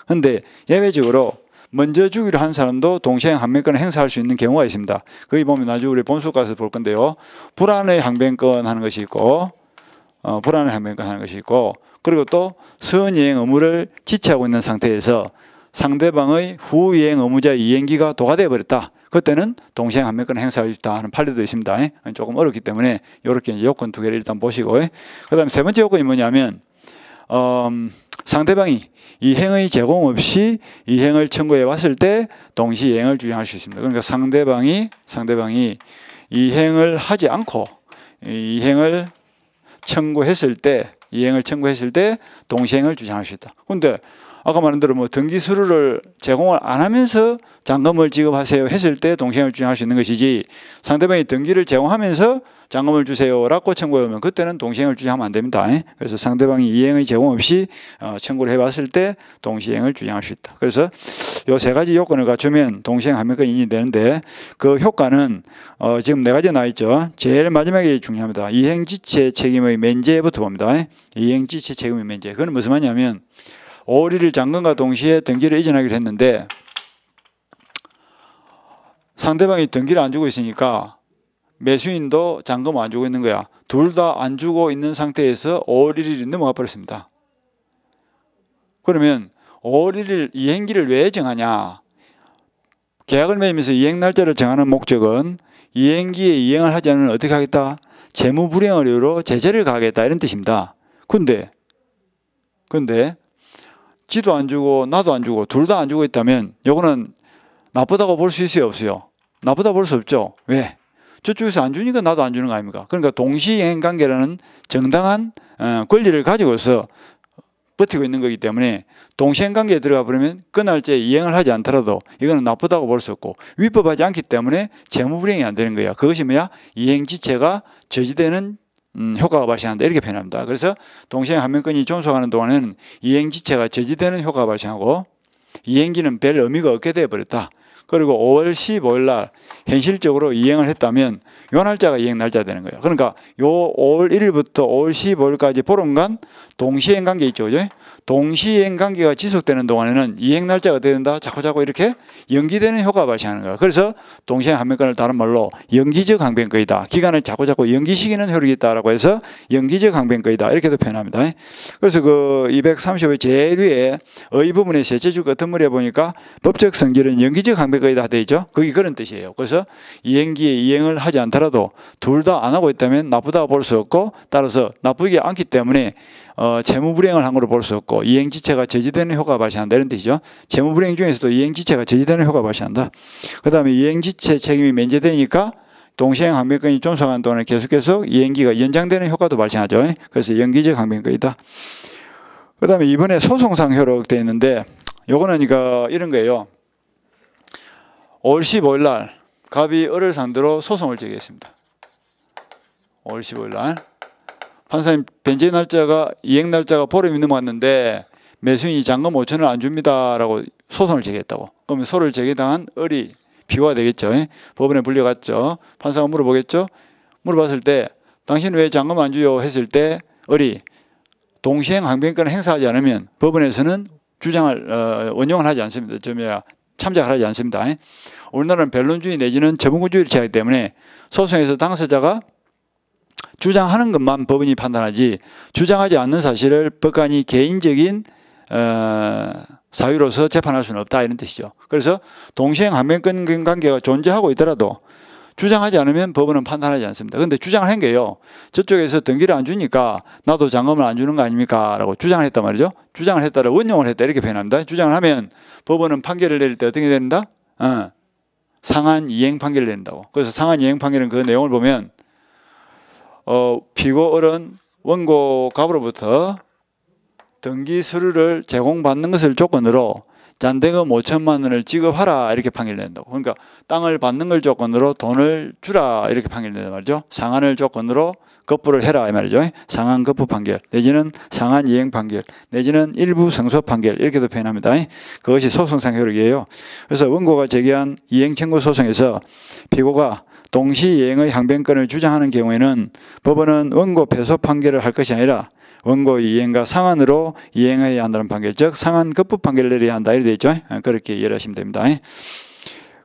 근데 예외적으로 먼저 주기로 한 사람도 동시행 항변권을 행사할 수 있는 경우가 있습니다. 거기 보면 나중에 우리 본수 가서 볼 건데요. 불안의 항변권 하는 것이 있고, 불안의 항변권 하는 것이 있고, 그리고 또 선이행 의무를 지체하고 있는 상태에서 상대방의 후이행 의무자 이행기가 도가되어 버렸다. 그때는 동시행 항변권을 행사할 수 있다 하는 판례도 있습니다. 조금 어렵기 때문에 이렇게 요건 두 개를 일단 보시고, 그 다음에 세 번째 요건이 뭐냐면 상대방이 이행의 제공 없이 이행을 청구해 왔을 때 동시 이행을 주장할 수 있습니다. 그러니까 상대방이 이행을 하지 않고 이행을 청구했을 때 동시행을 주장할 수 있다. 근데 아까 말한 대로 뭐 등기 서류를 제공을 안 하면서 잔금을 지급하세요 했을 때 동시행을 주장할 수 있는 것이지, 상대방이 등기를 제공하면서 잔금을 주세요라고 청구해 오면 그때는 동시행을 주장하면 안 됩니다. 그래서 상대방이 이행의 제공 없이 청구를 해왔을 때 동시행을 주장할 수 있다. 그래서 요 세 가지 요건을 갖추면 동시행 항변권이 인정되는데, 그 효과는 지금 네 가지 나와 있죠. 제일 마지막에 중요합니다. 이행지체 책임의 면제부터 봅니다. 이행지체 책임의 면제. 그건 무슨 말이냐면 5월 1일 잔금과 동시에 등기를 이전하기로 했는데 상대방이 등기를 안 주고 있으니까 매수인도 잔금을 안 주고 있는 거야. 둘 다 안 주고 있는 상태에서 5월 1일이 넘어가 버렸습니다. 그러면 5월 1일 이행기를 왜 정하냐? 계약을 맺으면서 이행 날짜를 정하는 목적은 이행기에 이행을 하지 않으면 어떻게 하겠다? 재무불이행을 이유로 제재를 가하겠다 이런 뜻입니다. 근데 지도 안 주고 나도 안 주고 둘 다 안 주고 있다면 이거는 나쁘다고 볼 수 있어요, 없어요? 나쁘다 볼 수 없죠. 왜? 저쪽에서 안 주니까 나도 안 주는 거 아닙니까? 그러니까 동시이행관계라는 정당한 권리를 가지고서 버티고 있는 거기 때문에 동시행관계에 들어가 버리면 그 날짜에 이행을 하지 않더라도 이거는 나쁘다고 볼 수 없고 위법하지 않기 때문에 재무불이행이 안 되는 거야. 그것이 뭐야? 이행지체가 저지되는 효과가 발생한다 이렇게 표현합니다. 그래서 동시행 항변권이 존속하는 동안에는 이행지체가 저지되는 효과가 발생하고 이행기는 별 의미가 없게 되어버렸다. 그리고 5월 15일 날 현실적으로 이행을 했다면 요 날짜가 이행 날짜가 되는 거예요. 그러니까 요 5월 1일부터 5월 15일까지 보름간 동시행 관계 있죠. 그죠? 동시행 관계가 지속되는 동안에는 이행 날짜가 된다. 자꾸자꾸 이렇게 연기되는 효과가 발생하는 거예요. 그래서 동시행 항변권을 다른 말로 연기적 항변권이다. 기간을 자꾸자꾸 연기시키는 효력이 있다라고 해서 연기적 항변권이다. 이렇게도 표현합니다. 그래서 그 235의 제일 위에 의 부분의 셋째 줄 끝머리에 보니까 법적 성질은 연기적 항변권이다 되어 있죠. 그게 그런 뜻이에요. 그래서 이행기에 이행을 하지 않더라도 둘 다 안 하고 있다면 나쁘다고 볼 수 없고, 따라서 나쁘지 않기 때문에 재무불이행을 한 걸로 볼 수 없고 이행지체가 저지되는 효과가 발생한다 이런 뜻이죠. 재무불이행 중에서도 이행지체가 저지되는 효과가 발생한다. 그 다음에 이행지체 책임이 면제되니까 동시행 항변권이 존속하는 동안에 계속 이행기가 연장되는 효과도 발생하죠. 그래서 연기적 항변권이다. 그 다음에 이번에 소송상 효력 되어 있는데 요거는 그러니까 이런 거예요. 5월 15일 날 갑이 을을 상대로 소송을 제기했습니다. 5월 15일 날 판사님 변제 날짜가 이행 날짜가 보름이 넘어갔는데 매수인이 잔금 5천을 안 줍니다 라고 소송을 제기했다고. 그러면 소를 제기당한 을이 피고가 되겠죠. 법원에 불려갔죠. 판사가 물어보겠죠. 물어봤을 때 당신 왜 잔금 안 주요 했을 때 을이 동시행 항변권을 행사하지 않으면 법원에서는 주장을 원용을 하지 않습니다. 참작을 하지 않습니다. 우리나라는 변론주의 내지는 전문주의를 취하기 때문에 소송에서 당사자가 주장하는 것만 법원이 판단하지 주장하지 않는 사실을 법관이 개인적인 사유로서 재판할 수는 없다 이런 뜻이죠. 그래서 동시행 항변권 관계가 존재하고 있더라도 주장하지 않으면 법원은 판단하지 않습니다. 그런데 주장을 한 게요. 저쪽에서 등기를 안 주니까 나도 잔금을 안 주는 거 아닙니까? 라고 주장을 했단 말이죠. 주장을 했다를 원용을 했다 이렇게 표현합니다. 주장을 하면 법원은 판결을 내릴 때 어떻게 된다? 상한 이행 판결을 낸다고. 그래서 상한 이행 판결은 그 내용을 보면 피고 을은 원고 갑으로부터 등기 서류를 제공받는 것을 조건으로 잔대금 5천만 원을 지급하라 이렇게 판결을 낸다고. 그러니까 땅을 받는 걸 조건으로 돈을 주라 이렇게 판결을 낸단 말이죠. 상한을 조건으로 거부를 해라 이 말이죠. 상한 거부 판결 내지는 상한 이행 판결 내지는 일부 성소 판결 이렇게도 표현합니다. 그것이 소송상 효력이에요. 그래서 원고가 제기한 이행 청구 소송에서 피고가 동시이행의 항변권을 주장하는 경우에는 법원은 원고 패소 판결을 할 것이 아니라 원고 이행과 상한으로 이행해야 한다는 판결, 즉 상한 급부 판결을 내려야 한다 이렇게 되어 있죠. 그렇게 이해하시면 됩니다.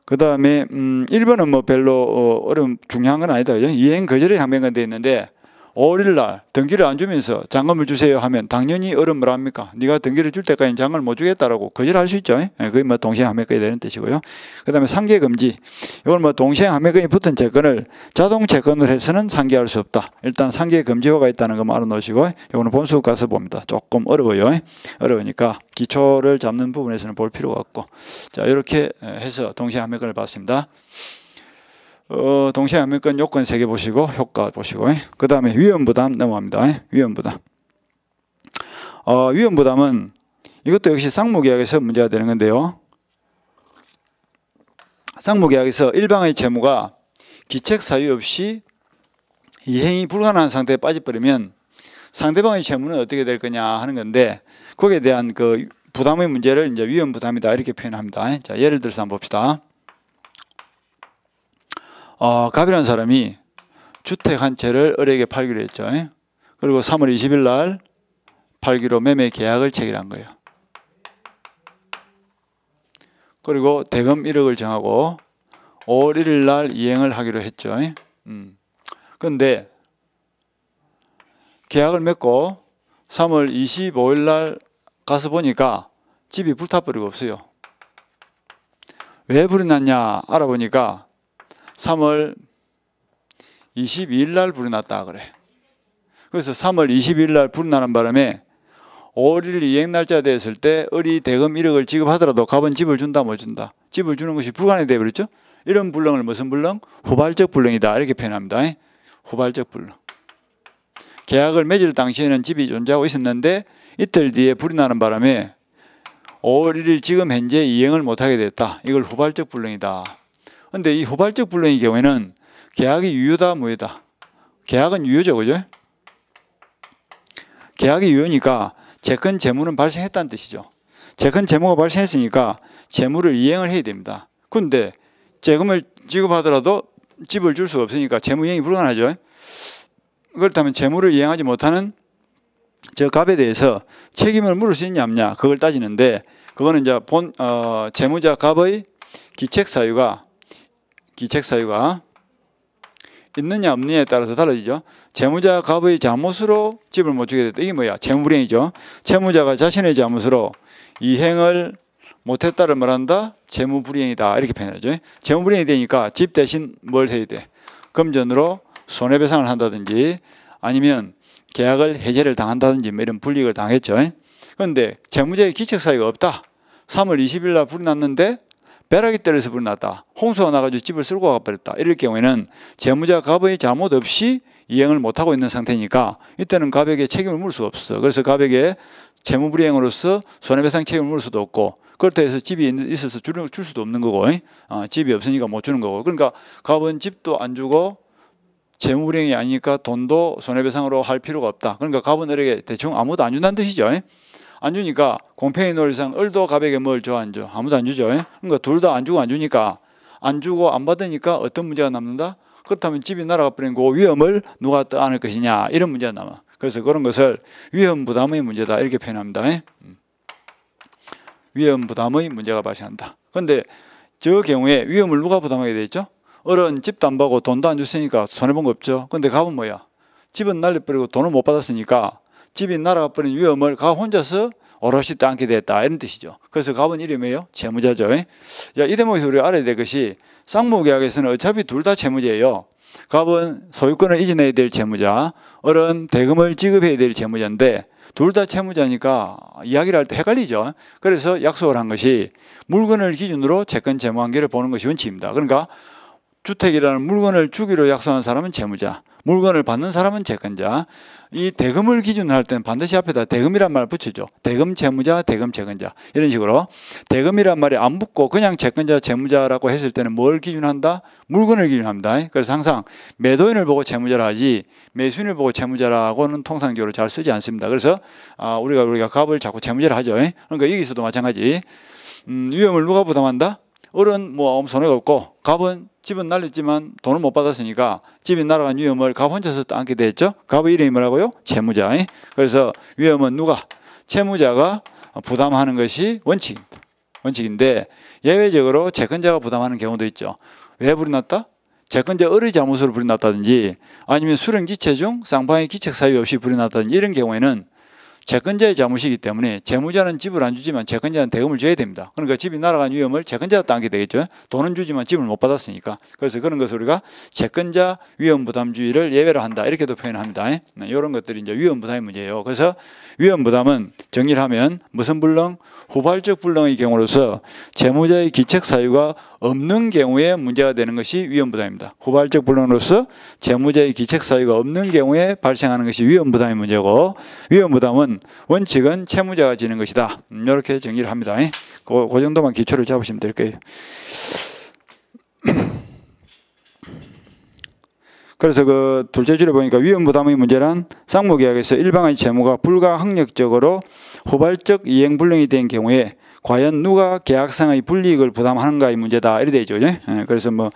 그 다음에 1번은 뭐 별로 중요한 건 아니다. 그죠? 이행 거절의 항변권 되어 있는데 5일 날 등기를 안 주면서 장검을 주세요 하면 당연히 어른 뭐라 합니까? 네가 등기를 줄 때까지 장검을 못 주겠다라고 거절할 수 있죠. 그게 뭐 동시행 항변권이 되는 뜻이고요. 그 다음에 상계 금지. 이건 뭐 동시행 항변권이 붙은 채권을 자동 채권으로 해서는 상계할 수 없다. 일단 상계 금지호가 있다는 거 알아놓으시고 이거는 본수 가서 봅니다. 조금 어려워요. 어려우니까 기초를 잡는 부분에서는 볼 필요가 없고. 자, 이렇게 해서 동시행 항변권을 봤습니다. 동시에 항변권 요건 3개 보시고 효과 보시고 그 다음에 위험부담 넘어갑니다. 위험부담. 위험부담은 이것도 역시 쌍무계약에서 문제가 되는 건데요. 쌍무계약에서 일방의 채무가 기책 사유 없이 이행이 불가능한 상태에 빠져버리면 상대방의 채무는 어떻게 될 거냐 하는 건데 거기에 대한 그 부담의 문제를 이제 위험부담이다 이렇게 표현합니다. 자, 예를 들어서 한번 봅시다. 갑이라는 사람이 주택 한 채를 을에게 팔기로 했죠. 그리고 3월 20일 날 팔기로 매매 계약을 체결한 거예요. 그리고 대금 1억을 정하고 5월 1일 날 이행을 하기로 했죠. 그런데 계약을 맺고 3월 25일 날 가서 보니까 집이 불타버리고 없어요. 왜 불이 났냐 알아보니까 3월 22일 날 불이 났다 그래. 그래서 3월 22일 날 불이 나는 바람에 5월 1일 이행 날짜 됐을 때 을이 대금 1억을 지급하더라도 갑은 집을 준다 못 준다. 집을 주는 것이 불가능해 되어버렸죠. 이런 불능을 무슨 불능? 후발적 불능이다 이렇게 표현합니다. 후발적 불능. 계약을 맺을 당시에는 집이 존재하고 있었는데 이틀 뒤에 불이 나는 바람에 5월 1일 지금 현재 이행을 못하게 됐다. 이걸 후발적 불능이다. 근데 이 후발적 불능의 경우에는 계약이 유효다 무효다? 계약은 유효죠, 그죠? 계약이 유효니까 채권 재무는 발생했다는 뜻이죠. 채권 재무가 발생했으니까 재무를 이행을 해야 됩니다. 그런데 재금을 지급하더라도 집을 줄 수가 없으니까 재무 이행이 불가능하죠. 그렇다면 재무를 이행하지 못하는 저 갑에 대해서 책임을 물을 수 있냐 없냐 그걸 따지는데 그거는 이제 재무자 갑의 기책 사유가 있느냐 없느냐에 따라서 달라지죠. 재무자 갑의 잘못으로 집을 못 주게 됐다. 이게 뭐야? 재무불이행이죠. 채무자가 자신의 잘못으로 이행을 못했다를 말한다. 재무불이행이다. 이렇게 표현하죠. 재무불이행이 되니까 집 대신 뭘 해야 돼? 금전으로 손해배상을 한다든지 아니면 계약을 해제를 당한다든지 뭐 이런 불이익을 당했죠. 그런데 재무자의 기책사유가 없다. 3월 20일 날 불이 났는데 벼락이 떨어져서 불이 났다. 홍수가 나가지고 집을 쓸고 가버렸다. 이럴 경우에는 재무자 갑의 잘못 없이 이행을 못하고 있는 상태니까 이때는 갑에게 책임을 물을 수가 없어. 그래서 갑에게 재무불이행으로서 손해배상 책임을 물을 수도 없고 그렇다 해서 집이 있어서 줄 수도 없는 거고 집이 없으니까 못 주는 거고 그러니까 갑은 집도 안 주고 재무불이행이 아니니까 돈도 손해배상으로 할 필요가 없다. 그러니까 갑은 을에게 대충 아무도 안 준다는 뜻이죠. 안 주니까 공평의 논리상 을도 갑에게 뭘 줘 안 줘? 아무도 안 주죠. 그러니까 둘 다 안 주고 안 주니까 안 주고 안 받으니까 어떤 문제가 남는다? 그렇다면 집이 날아가 버린 그 위험을 누가 떠안을 것이냐 이런 문제가 남아. 그래서 그런 것을 위험 부담의 문제다 이렇게 표현합니다. 위험 부담의 문제가 발생한다. 그런데 저 경우에 위험을 누가 부담하게 되죠? 을은 집도 안 받고 돈도 안 줬으니까 손해본 거 없죠. 그런데 갑은 뭐야? 집은 날려버리고 돈을 못 받았으니까 집이 날아가 버린 위험을 갑 혼자서 오롯이 떠안게 됐다 이런 뜻이죠. 그래서 갑은 이름이에요. 채무자죠. 이 대목에서 우리가 알아야 될 것이 쌍무계약에서는 어차피 둘 다 채무자예요. 갑은 소유권을 이전해야 될 채무자, 을은 대금을 지급해야 될 채무자인데 둘 다 채무자니까 이야기를 할 때 헷갈리죠. 그래서 약속을 한 것이 물건을 기준으로 채권 채무관계를 보는 것이 원칙입니다. 그러니까 주택이라는 물건을 주기로 약속한 사람은 채무자, 물건을 받는 사람은 채권자. 이 대금을 기준으로 할 때는 반드시 앞에다 대금이란 말을 붙이죠. 대금 채무자, 대금 채권자 이런 식으로 대금이란 말이 안 붙고 그냥 채권자, 채무자라고 했을 때는 뭘 기준한다? 물건을 기준합니다. 그래서 항상 매도인을 보고 채무자라 하지 매수인을 보고 채무자라고는 통상적으로 잘 쓰지 않습니다. 그래서 우리가 갑을 자꾸 채무자라 하죠. 그러니까 여기서도 마찬가지 위험을 누가 부담한다? 을은 뭐 아무 손해가 없고 갑은 집은 날렸지만 돈을 못 받았으니까 집이 날아간 위험을 갑 혼자서 안게 됐죠. 갑의 이름이 뭐라고요? 채무자. 그래서 위험은 누가? 채무자가 부담하는 것이 원칙입니다. 원칙인데 예외적으로 채권자가 부담하는 경우도 있죠. 왜 불이 났다? 채권자 을의 잘못으로 불이 났다든지 아니면 수령지체 중 쌍방의 기책 사유 없이 불이 났다든지 이런 경우에는 채권자의 잘못이기 때문에 채무자는 집을 안 주지만 채권자는 대금을 줘야 됩니다. 그러니까 집이 날아간 위험을 채권자가 안게 되겠죠. 돈은 주지만 집을 못 받았으니까. 그래서 그런 것을 우리가 채권자 위험 부담주의를 예외로 한다 이렇게도 표현합니다. 이런 것들이 이제 위험 부담의 문제예요. 그래서 위험 부담은 정리를 하면 무슨 불능? 후발적 불능의 경우로서 채무자의 기책 사유가 없는 경우에 문제가 되는 것이 위험 부담입니다. 후발적 불능으로서 채무자의 기책 사유가 없는 경우에 발생하는 것이 위험 부담의 문제고 위험 부담은 원칙은 채무자가 지는 것이다. 이렇게 정리를 합니다. 그 정도만 기초를 잡으시면 될 거예요. 그래서 그 둘째 줄에 보니까 위험 부담의 문제란 쌍무계약에서 일방의 채무가 불가항력적으로 후발적 이행 불능이 된 경우에 과연 누가 계약상의 불이익을 부담하는가의 문제다 이렇게 되죠. 그래서 뭐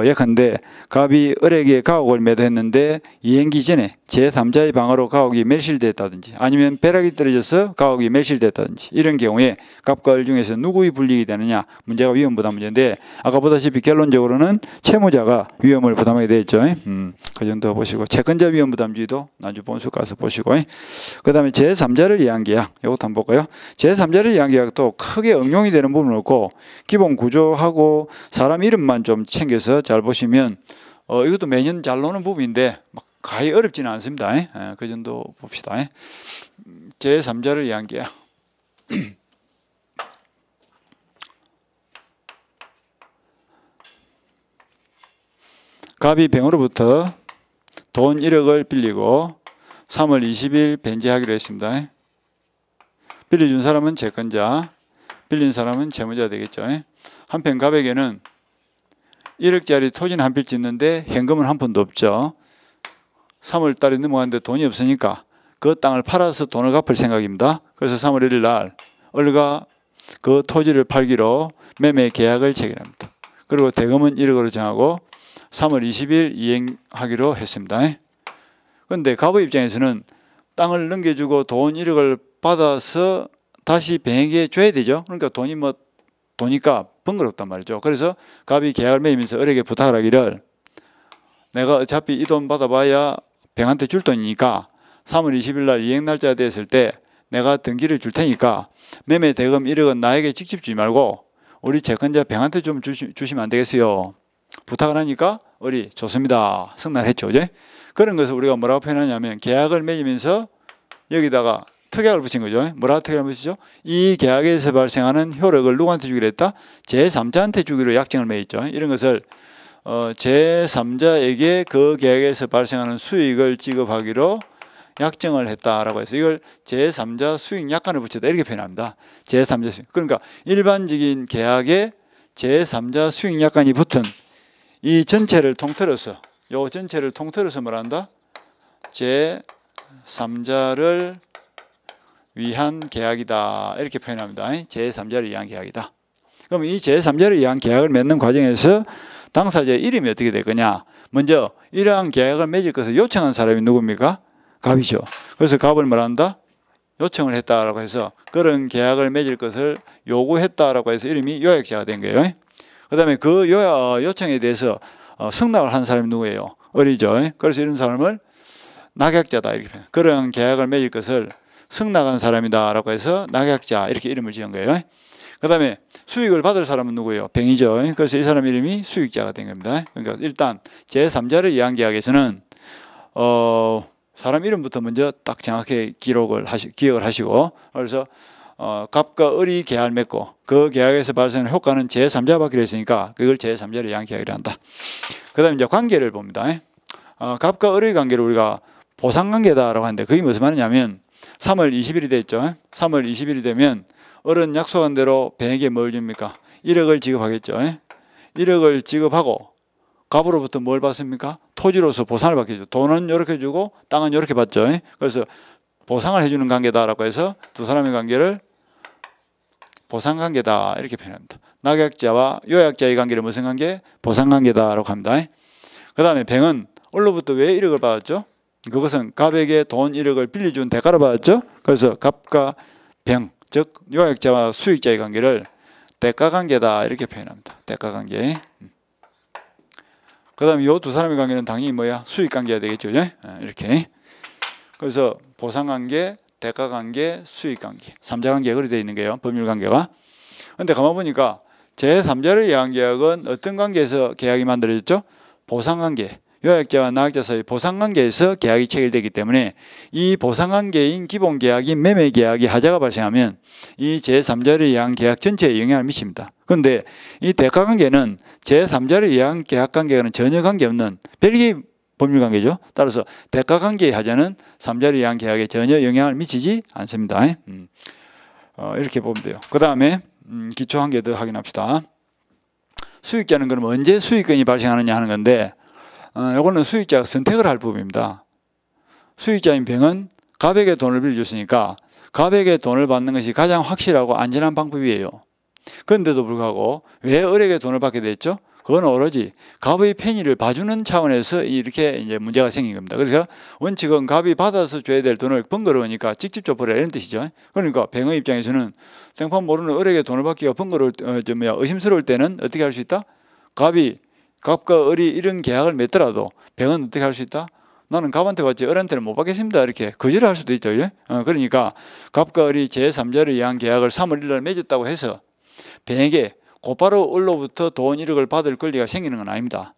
예컨대 갑이 을에게 가옥을 매도했는데 이행기 전에 제3자의 방어로 가옥이 멸실됐다든지 아니면 벼락이 떨어져서 가옥이 멸실됐다든지 이런 경우에 갑과 을 중에서 누구의 불이익이 되느냐 문제가 위험 부담 문제인데 아까 보다시피 결론적으로는 채무자가 위험을 부담하게 되었죠. 그 정도 보시고 채권자 위험 부담주의도 나중에 본수 가서 보시고 그 다음에 제3자를 위한 계약 이것도 한번 볼까요? 제3자를 위한 계약도 크게 응용이 되는 부분은 없고 기본 구조하고 사람 이름만 좀 챙겨서 잘 보시면 이것도 매년 잘 나오는 부분인데 막 가히 어렵지는 않습니다. 그 정도 봅시다. 제3자를 위한 계약 갑이 병으로부터 돈 1억을 빌리고 3월 20일 변제하기로 했습니다. 빌려준 사람은 채권자, 빌린 사람은 채무자 되겠죠. 한편 갑에게는 1억짜리 토지는 한 필 짓는데 현금은 한 푼도 없죠. 3월 달이 넘어갔는데 돈이 없으니까 그 땅을 팔아서 돈을 갚을 생각입니다. 그래서 3월 1일 날 을가 그 토지를 팔기로 매매 계약을 체결합니다. 그리고 대금은 1억으로 정하고 3월 20일 이행하기로 했습니다. 그런데 갑의 입장에서는 땅을 넘겨주고 돈 1억을 받아서 다시 병에게 줘야 되죠. 그러니까 돈이 뭐 도니까 번거롭단 말이죠. 그래서 갑이 계약을 맺으면서 을에게 부탁을 하기를 내가 어차피 이 돈 받아봐야 병한테 줄 돈이니까 3월 20일 날 이행 날짜가 됐을 때 내가 등기를 줄 테니까 매매 대금 1억은 나에게 직접 주지 말고 우리 채권자 병한테 좀 주시면 안 되겠어요. 부탁을 하니까 을이 좋습니다. 승낙했죠. 이제 그런 것을 우리가 뭐라고 표현하냐면 계약을 맺으면서 여기다가 특약을 붙인 거죠. 뭐라고 특약을 붙이죠? 이 계약에서 발생하는 효력을 누구한테 주기로 했다? 제3자한테 주기로 약정을 맺었죠. 이런 것을 제3자에게 그 계약에서 발생하는 수익을 지급하기로 약정을 했다라고 해서 이걸 제3자 수익 약관을 붙였다 이렇게 표현합니다. 제3자 수익. 그러니까 일반적인 계약에 제3자 수익 약관이 붙은 이 전체를 통틀어서 요 전체를 통틀어서 뭐란다? 제3자를 위한 계약이다 이렇게 표현합니다. 제3자를 위한 계약이다. 그럼 이 제3자를 위한 계약을 맺는 과정에서 당사자의 이름이 어떻게 될 거냐? 먼저 이러한 계약을 맺을 것을 요청한 사람이 누굽니까? 갑이죠. 그래서 갑을 뭐란다? 요청을 했다라고 해서 그런 계약을 맺을 것을 요구했다라고 해서 이름이 요약자가 된 거예요. 그 다음에 그 요청에 대해서 승낙을 한 사람이 누구예요? 을이죠. 그래서 이런 사람을 낙약자다 이렇게 표현. 그런 계약을 맺을 것을 승낙한 사람이다라고 해서 낙약자 이렇게 이름을 지은 거예요. 그 다음에 수익을 받을 사람은 누구예요? 병이죠. 그래서 이 사람 이름이 수익자가 된 겁니다. 그러니까 일단 제3자를 위한 계약에서는 사람 이름부터 먼저 딱 정확하게 기억을 하시고 그래서 갑과 을이 계약을 맺고 그 계약에서 발생하는 효과는 제3자 받기로 했으니까 그걸 제3자를 위한 계약이라 한다. 그 다음에 이제 관계를 봅니다. 갑과 을의 관계를 우리가 보상관계다라고 하는데 그게 무슨 말이냐면 3월 20일이 됐죠. 3월 20일이 되면 을은 약속한 대로 병에게 뭘 줍니까? 1억을 지급하겠죠. 1억을 지급하고 갑으로부터 뭘 받습니까? 토지로서 보상을 받겠죠. 돈은 이렇게 주고 땅은 이렇게 받죠. 그래서 보상을 해주는 관계다라고 해서 두 사람의 관계를 보상관계다 이렇게 표현합니다. 낙약자와 요약자의 관계를 무슨 관계? 보상관계다라고 합니다. 그 다음에 병은 을로부터 왜 1억을 받았죠? 그것은 갑에게 돈 1억을 빌려준 대가로 받았죠. 그래서 갑과 병, 즉 요약자와 수익자의 관계를 대가관계다 이렇게 표현합니다. 대가관계. 그 다음에 이 두 사람의 관계는 당연히 뭐야? 수익관계가 되겠죠. 이렇게. 그래서 보상관계, 대가관계, 수익관계 3자관계가 그리 되어 있는 거예요. 법률관계가. 근데 가만 보니까 제3자를 의한 계약은 어떤 관계에서 계약이 만들어졌죠? 보상관계. 요약자와 낙약자 사이 보상관계에서 계약이 체결되기 때문에 이 보상관계인 기본계약인 매매계약이 하자가 발생하면 이 제3자를 의한 계약 전체에 영향을 미칩니다. 그런데 이 대가관계는 제3자를 의한 계약관계와는 전혀 관계없는 별개의 법률관계죠. 따라서 대가관계의 하자는 3자를 의한 계약에 전혀 영향을 미치지 않습니다. 이렇게 보면 돼요. 그 다음에 기초 한 개 더 확인합시다. 수익자는 그럼 언제 수익권이 발생하느냐 하는 건데 이거는 수익자가 선택을 할 부분입니다. 수익자인 병은 갑에게 돈을 빌려줬으니까 갑에게 돈을 받는 것이 가장 확실하고 안전한 방법이에요. 그런데도 불구하고 왜 을에게 돈을 받게 됐죠? 그건 오로지 갑의 편의를 봐주는 차원에서 이렇게 이제 문제가 생긴 겁니다. 그래서 원칙은 갑이 받아서 줘야 될 돈을 번거로우니까 직접 줘버려 이런 뜻이죠. 그러니까 병의 입장에서는 생판 모르는 을에게 돈을 받기가 번거로울 의심스러울 때는 어떻게 할 수 있다? 갑과 을이 이런 계약을 맺더라도 병은 어떻게 할 수 있다? 나는 갑한테 받지 을한테는 못 받겠습니다. 이렇게 거절을 할 수도 있죠. 그러니까 갑과 을이 제3자를 위한 계약을 3월 1일 맺었다고 해서 병에게 곧바로 을로부터 돈 1억을 받을 권리가 생기는 건 아닙니다.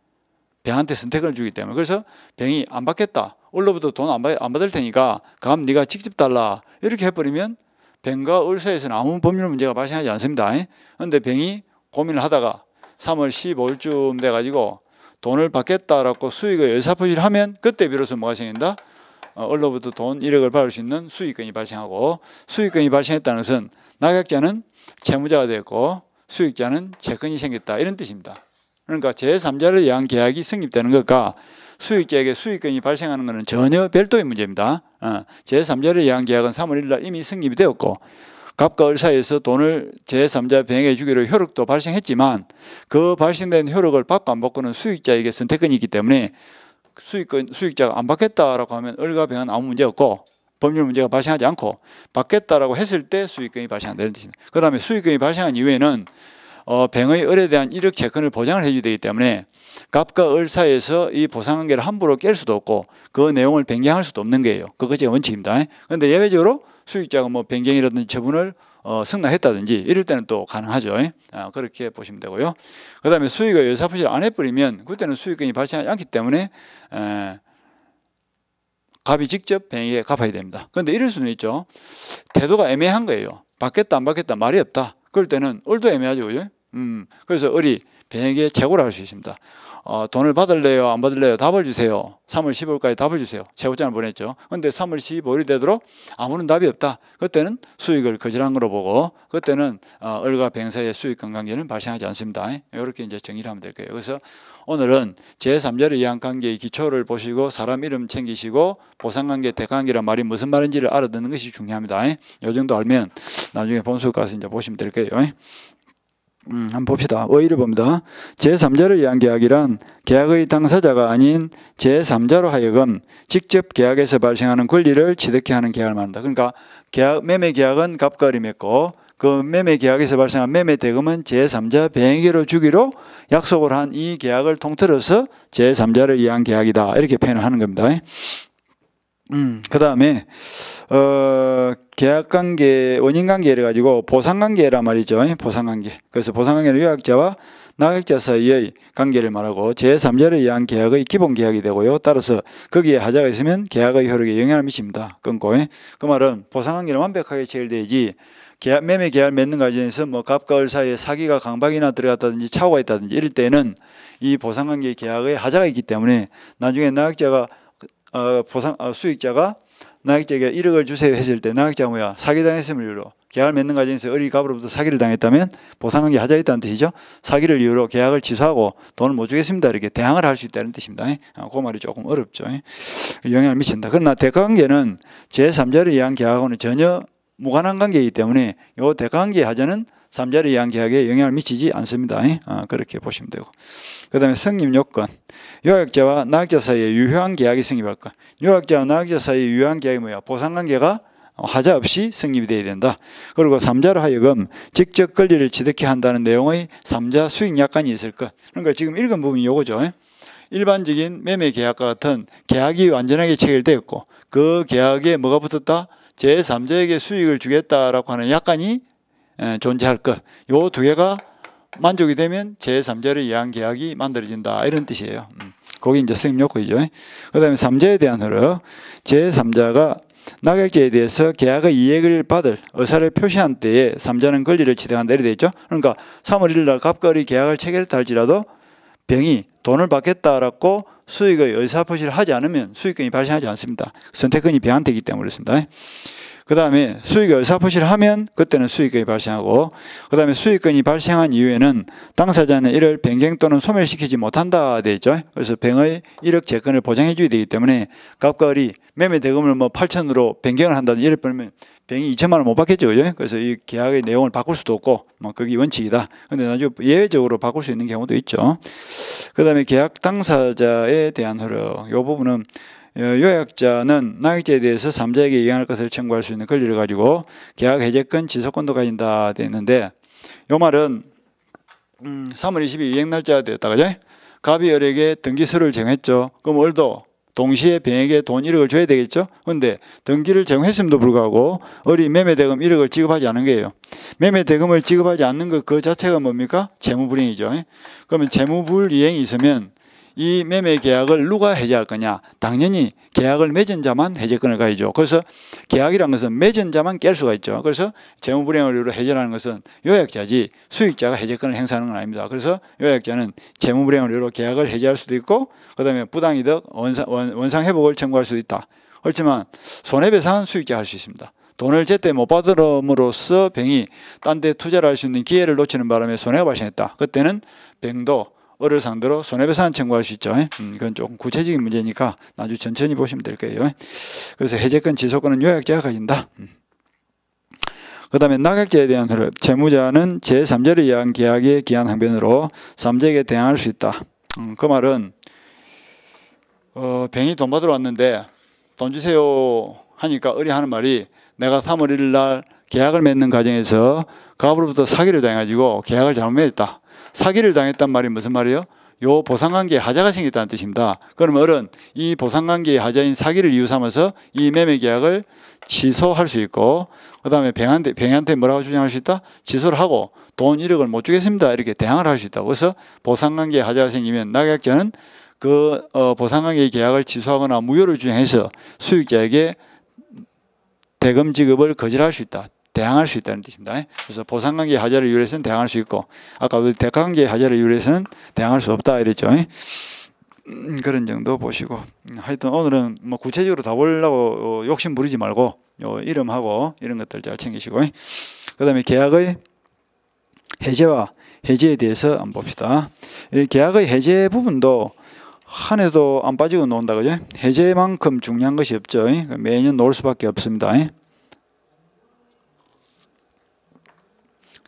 병한테 선택을 주기 때문에. 그래서 병이 안 받겠다. 을로부터 돈 안 받을 테니까 갑 네가 직접 달라. 이렇게 해버리면 병과 을 사이에서는 아무 법률 문제가 발생하지 않습니다. 그런데 병이 고민을 하다가 3월 15일쯤 돼가지고 돈을 받겠다라고 수익을 의사표시를 하면 그때 비로소 뭐가 생긴다? 을로부터 돈 1억을 받을 수 있는 수익권이 발생하고 수익권이 발생했다는 것은 낙약자는 채무자가 되었고 수익자는 채권이 생겼다 이런 뜻입니다. 그러니까 제3자를 위한 계약이 성립되는 것과 수익자에게 수익권이 발생하는 것은 전혀 별도의 문제입니다. 제3자를 위한 계약은 3월 1일 날 이미 성립이 되었고 갑과 을 사이에서 돈을 제3자 병에게 주기로 효력도 발생했지만 그 발생된 효력을 받고 안 받고는 수익자에게 선택권이 있기 때문에 수익자가 안 받겠다라고 하면 을과 병은 아무 문제 없고 법률 문제가 발생하지 않고 받겠다라고 했을 때 수익권이 발생한다는 뜻입니다. 그 다음에 수익권이 발생한 이후에는 병의 을에 대한 1억 채권을 보장을 해줘야 되기 때문에 갑과 을 사이에서 이 보상관계를 함부로 깰 수도 없고 그 내용을 변경할 수도 없는 거예요. 그것이 원칙입니다. 그런데 예외적으로 수익자가 뭐 변경이라든지 처분을 승낙했다든지 이럴 때는 또 가능하죠. 그렇게 보시면 되고요. 그 다음에 수익을 의사표시를 안 해버리면 그때는 수익권이 발생하지 않기 때문에 갑이 직접 병에게 갚아야 됩니다. 그런데 이럴 수는 있죠. 태도가 애매한 거예요. 받겠다 안 받겠다 말이 없다. 그럴 때는 을도 애매하죠. 그죠? 그래서 을이 병에게 채고를 할 수 있습니다. 돈을 받을래요? 안 받을래요? 답을 주세요. 3월 15일까지 답을 주세요. 채권장을 보냈죠. 그런데 3월 15일이 되도록 아무런 답이 없다. 그때는 수익을 거절한 걸로 보고 그때는 을과 병 사이의 수익권 관계는 발생하지 않습니다. 이렇게 이제 정리를 하면 될 거예요. 그래서 오늘은 제3자를 위한 관계의 기초를 보시고 사람 이름 챙기시고 보상관계, 대가관계란 말이 무슨 말인지를 알아듣는 것이 중요합니다. 이 정도 알면 나중에 본수 가서 이제 보시면 될 거예요. 한번 봅시다. 어휘를 봅니다. 제3자를 위한 계약이란 계약의 당사자가 아닌 제3자로 하여금 직접 계약에서 발생하는 권리를 취득해 하는 계약을 말한다. 그러니까 매매 계약은 갑과 을이 맺고 그 매매 계약에서 발생한 매매 대금은 제3자 병에게로 주기로 약속을 한 이 계약을 통틀어서 제3자를 위한 계약이다. 이렇게 표현을 하는 겁니다. 그 다음에 계약관계, 원인관계를 가지고 보상관계란 말이죠. 보상관계. 그래서 보상관계는 요약자와 낙약자 사이의 관계를 말하고 제3자를 위한 계약의 기본 계약이 되고요. 따라서 거기에 하자가 있으면 계약의 효력에 영향을 미칩니다. 끊고. 그 말은 보상관계는 완벽하게 체결돼야지 매매 계약을 맺는 과정에서 뭐 갑과 을 사이에 사기가 강박이나 들어갔다든지 착오가 있다든지 이럴 때는 이 보상관계 계약의 하자가 있기 때문에 나중에 낙약자가 수익자가 낙약자에게 1억을 주세요 했을 때 낙약자가 뭐야? 사기당했음을 이유로 계약을 맺는 과정에서 을이 갑으로부터 사기를 당했다면 보상관계 하자가 있다는 뜻이죠. 사기를 이유로 계약을 취소하고 돈을 못 주겠습니다. 이렇게 대항을 할 수 있다는 뜻입니다. 그 말이 조금 어렵죠. 영향을 미친다. 그러나 대가관계는 제3자를 위한 계약하고는 전혀 무관한 관계이기 때문에 이 대가관계의 하자는 삼자를 위한 계약에 영향을 미치지 않습니다. 그렇게 보시면 되고. 그 다음에 성립 요건. 요약자와 나약자 사이에 유효한 계약이 성립할 것. 요약자와 나약자 사이에 유효한 계약이 뭐야? 보상관계가 하자 없이 성립이 돼야 된다. 그리고 삼자로 하여금 직접 권리를 취득해 한다는 내용의 삼자 수익 약관이 있을 것. 그러니까 지금 읽은 부분이 요거죠. 일반적인 매매 계약과 같은 계약이 완전하게 체결되었고 그 계약에 뭐가 붙었다? 제3자에게 수익을 주겠다라고 하는 약관이 존재할 것. 요 두 개가 만족이 되면 제3자를 위한 계약이 만들어진다. 이런 뜻이에요. 거기 이제 성립 요건이죠. 그 다음에 삼자에 대한 흐름. 제3자가 나약자에 대해서 계약의 이익을 받을 의사를 표시한 때에 삼자는 권리를 취득한다. 이렇게 되어 있죠. 그러니까 3월 1일 날 갑거리 계약을 체결했다 할지라도 병이 돈을 받겠다라고 수익의 의사표시를 하지 않으면 수익권이 발생하지 않습니다. 선택권이 병한테 있기 때문에 그렇습니다. 그 다음에 수익의 의사표시를 하면 그때는 수익권이 발생하고 그 다음에 수익권이 발생한 이후에는 당사자는 이를 변경 또는 소멸시키지 못한다 되어 있죠. 그래서 병의 1억 채권을 보장해 줘야 되기 때문에 갑과 을이 매매 대금을 뭐 8천으로 변경을 한다든지 이럴 뻔하면 병이 2천만 원 못 받겠죠. 그죠? 그래서 이 계약의 내용을 바꿀 수도 없고 뭐 그게 원칙이다. 근데 나중에 예외적으로 바꿀 수 있는 경우도 있죠. 그 다음에 계약 당사자에 대한 흐름. 이 부분은 요약자는 나약자에 대해서 삼자에게 영향할 것을 청구할 수 있는 권리를 가지고 계약 해제권, 지속권도 가진다 되어 있는데 이 말은 3월 20일 이행날짜가 되었다. 그죠? 갑이 을에게 등기서를 정했죠. 그럼 을도 동시에 병에게 돈 1억을 줘야 되겠죠. 그런데 등기를 정했음에도 불구하고 을이 매매대금 1억을 지급하지 않은 거예요. 매매대금을 지급하지 않는 것 그 자체가 뭡니까? 채무불이행이죠. 그러면 채무불이행이 있으면 이 매매 계약을 누가 해제할 거냐? 당연히 계약을 맺은 자만 해제권을 가지죠. 그래서 계약이라는 것은 맺은 자만 깰 수가 있죠. 그래서 채무불이행을 이유로 해제하는 것은 요약자지 수익자가 해제권을 행사하는 건 아닙니다. 그래서 요약자는 채무불이행을 이유로 계약을 해제할 수도 있고 그 다음에 부당이득 원상회복을 청구할 수도 있다. 그렇지만 손해배상은 수익자가 할 수 있습니다. 돈을 제때 못 받음으로써 병이 딴 데 투자를 할 수 있는 기회를 놓치는 바람에 손해가 발생했다. 그때는 병도 을을 상대로 손해배상 청구할 수 있죠. 이건 조금 구체적인 문제니까 나중에 천천히 보시면 될 거예요. 그래서 해제권, 지속권은 요약자가 가진다. 그 다음에 나약자에 대한 흐름. 채무자는 제3자를 위한 계약의 기한 항변으로 3자에게 대항할 수 있다. 그 말은 병이 돈 받으러 왔는데 돈 주세요 하니까 을이 하는 말이 내가 3월 1일 날 계약을 맺는 과정에서 갑으로부터 사기를 당해가지고 계약을 잘못 맺었다. 사기를 당했단 말이 무슨 말이에요? 요 보상관계에 하자가 생겼다는 뜻입니다. 그러면 을은 이 보상관계의 하자인 사기를 이유 삼아서 이 매매계약을 취소할 수 있고 그 다음에 병한테 뭐라고 주장할 수 있다? 취소를 하고 돈 1억을 못 주겠습니다. 이렇게 대항을 할 수 있다. 그래서 보상관계에 하자가 생기면 나약자는 그 보상관계의 계약을 취소하거나 무효를 주장해서 수익자에게 대금 지급을 거절할 수 있다. 대항할 수 있다는 뜻입니다. 그래서 보상관계의 하자를 이유로 해서는 대항할 수 있고 아까 대가관계의 하자를 이유로 해서는 대항할 수 없다 이랬죠. 그런 정도 보시고 하여튼 오늘은 뭐 구체적으로 다 보려고 욕심 부리지 말고 요 이름하고 이런 것들 잘 챙기시고 그 다음에 계약의 해제와 해제에 대해서 한번 봅시다. 이 계약의 해제 부분도 한 해도 안 빠지고 논다 그죠? 해제만큼 중요한 것이 없죠. 매년 놓을 수밖에 없습니다.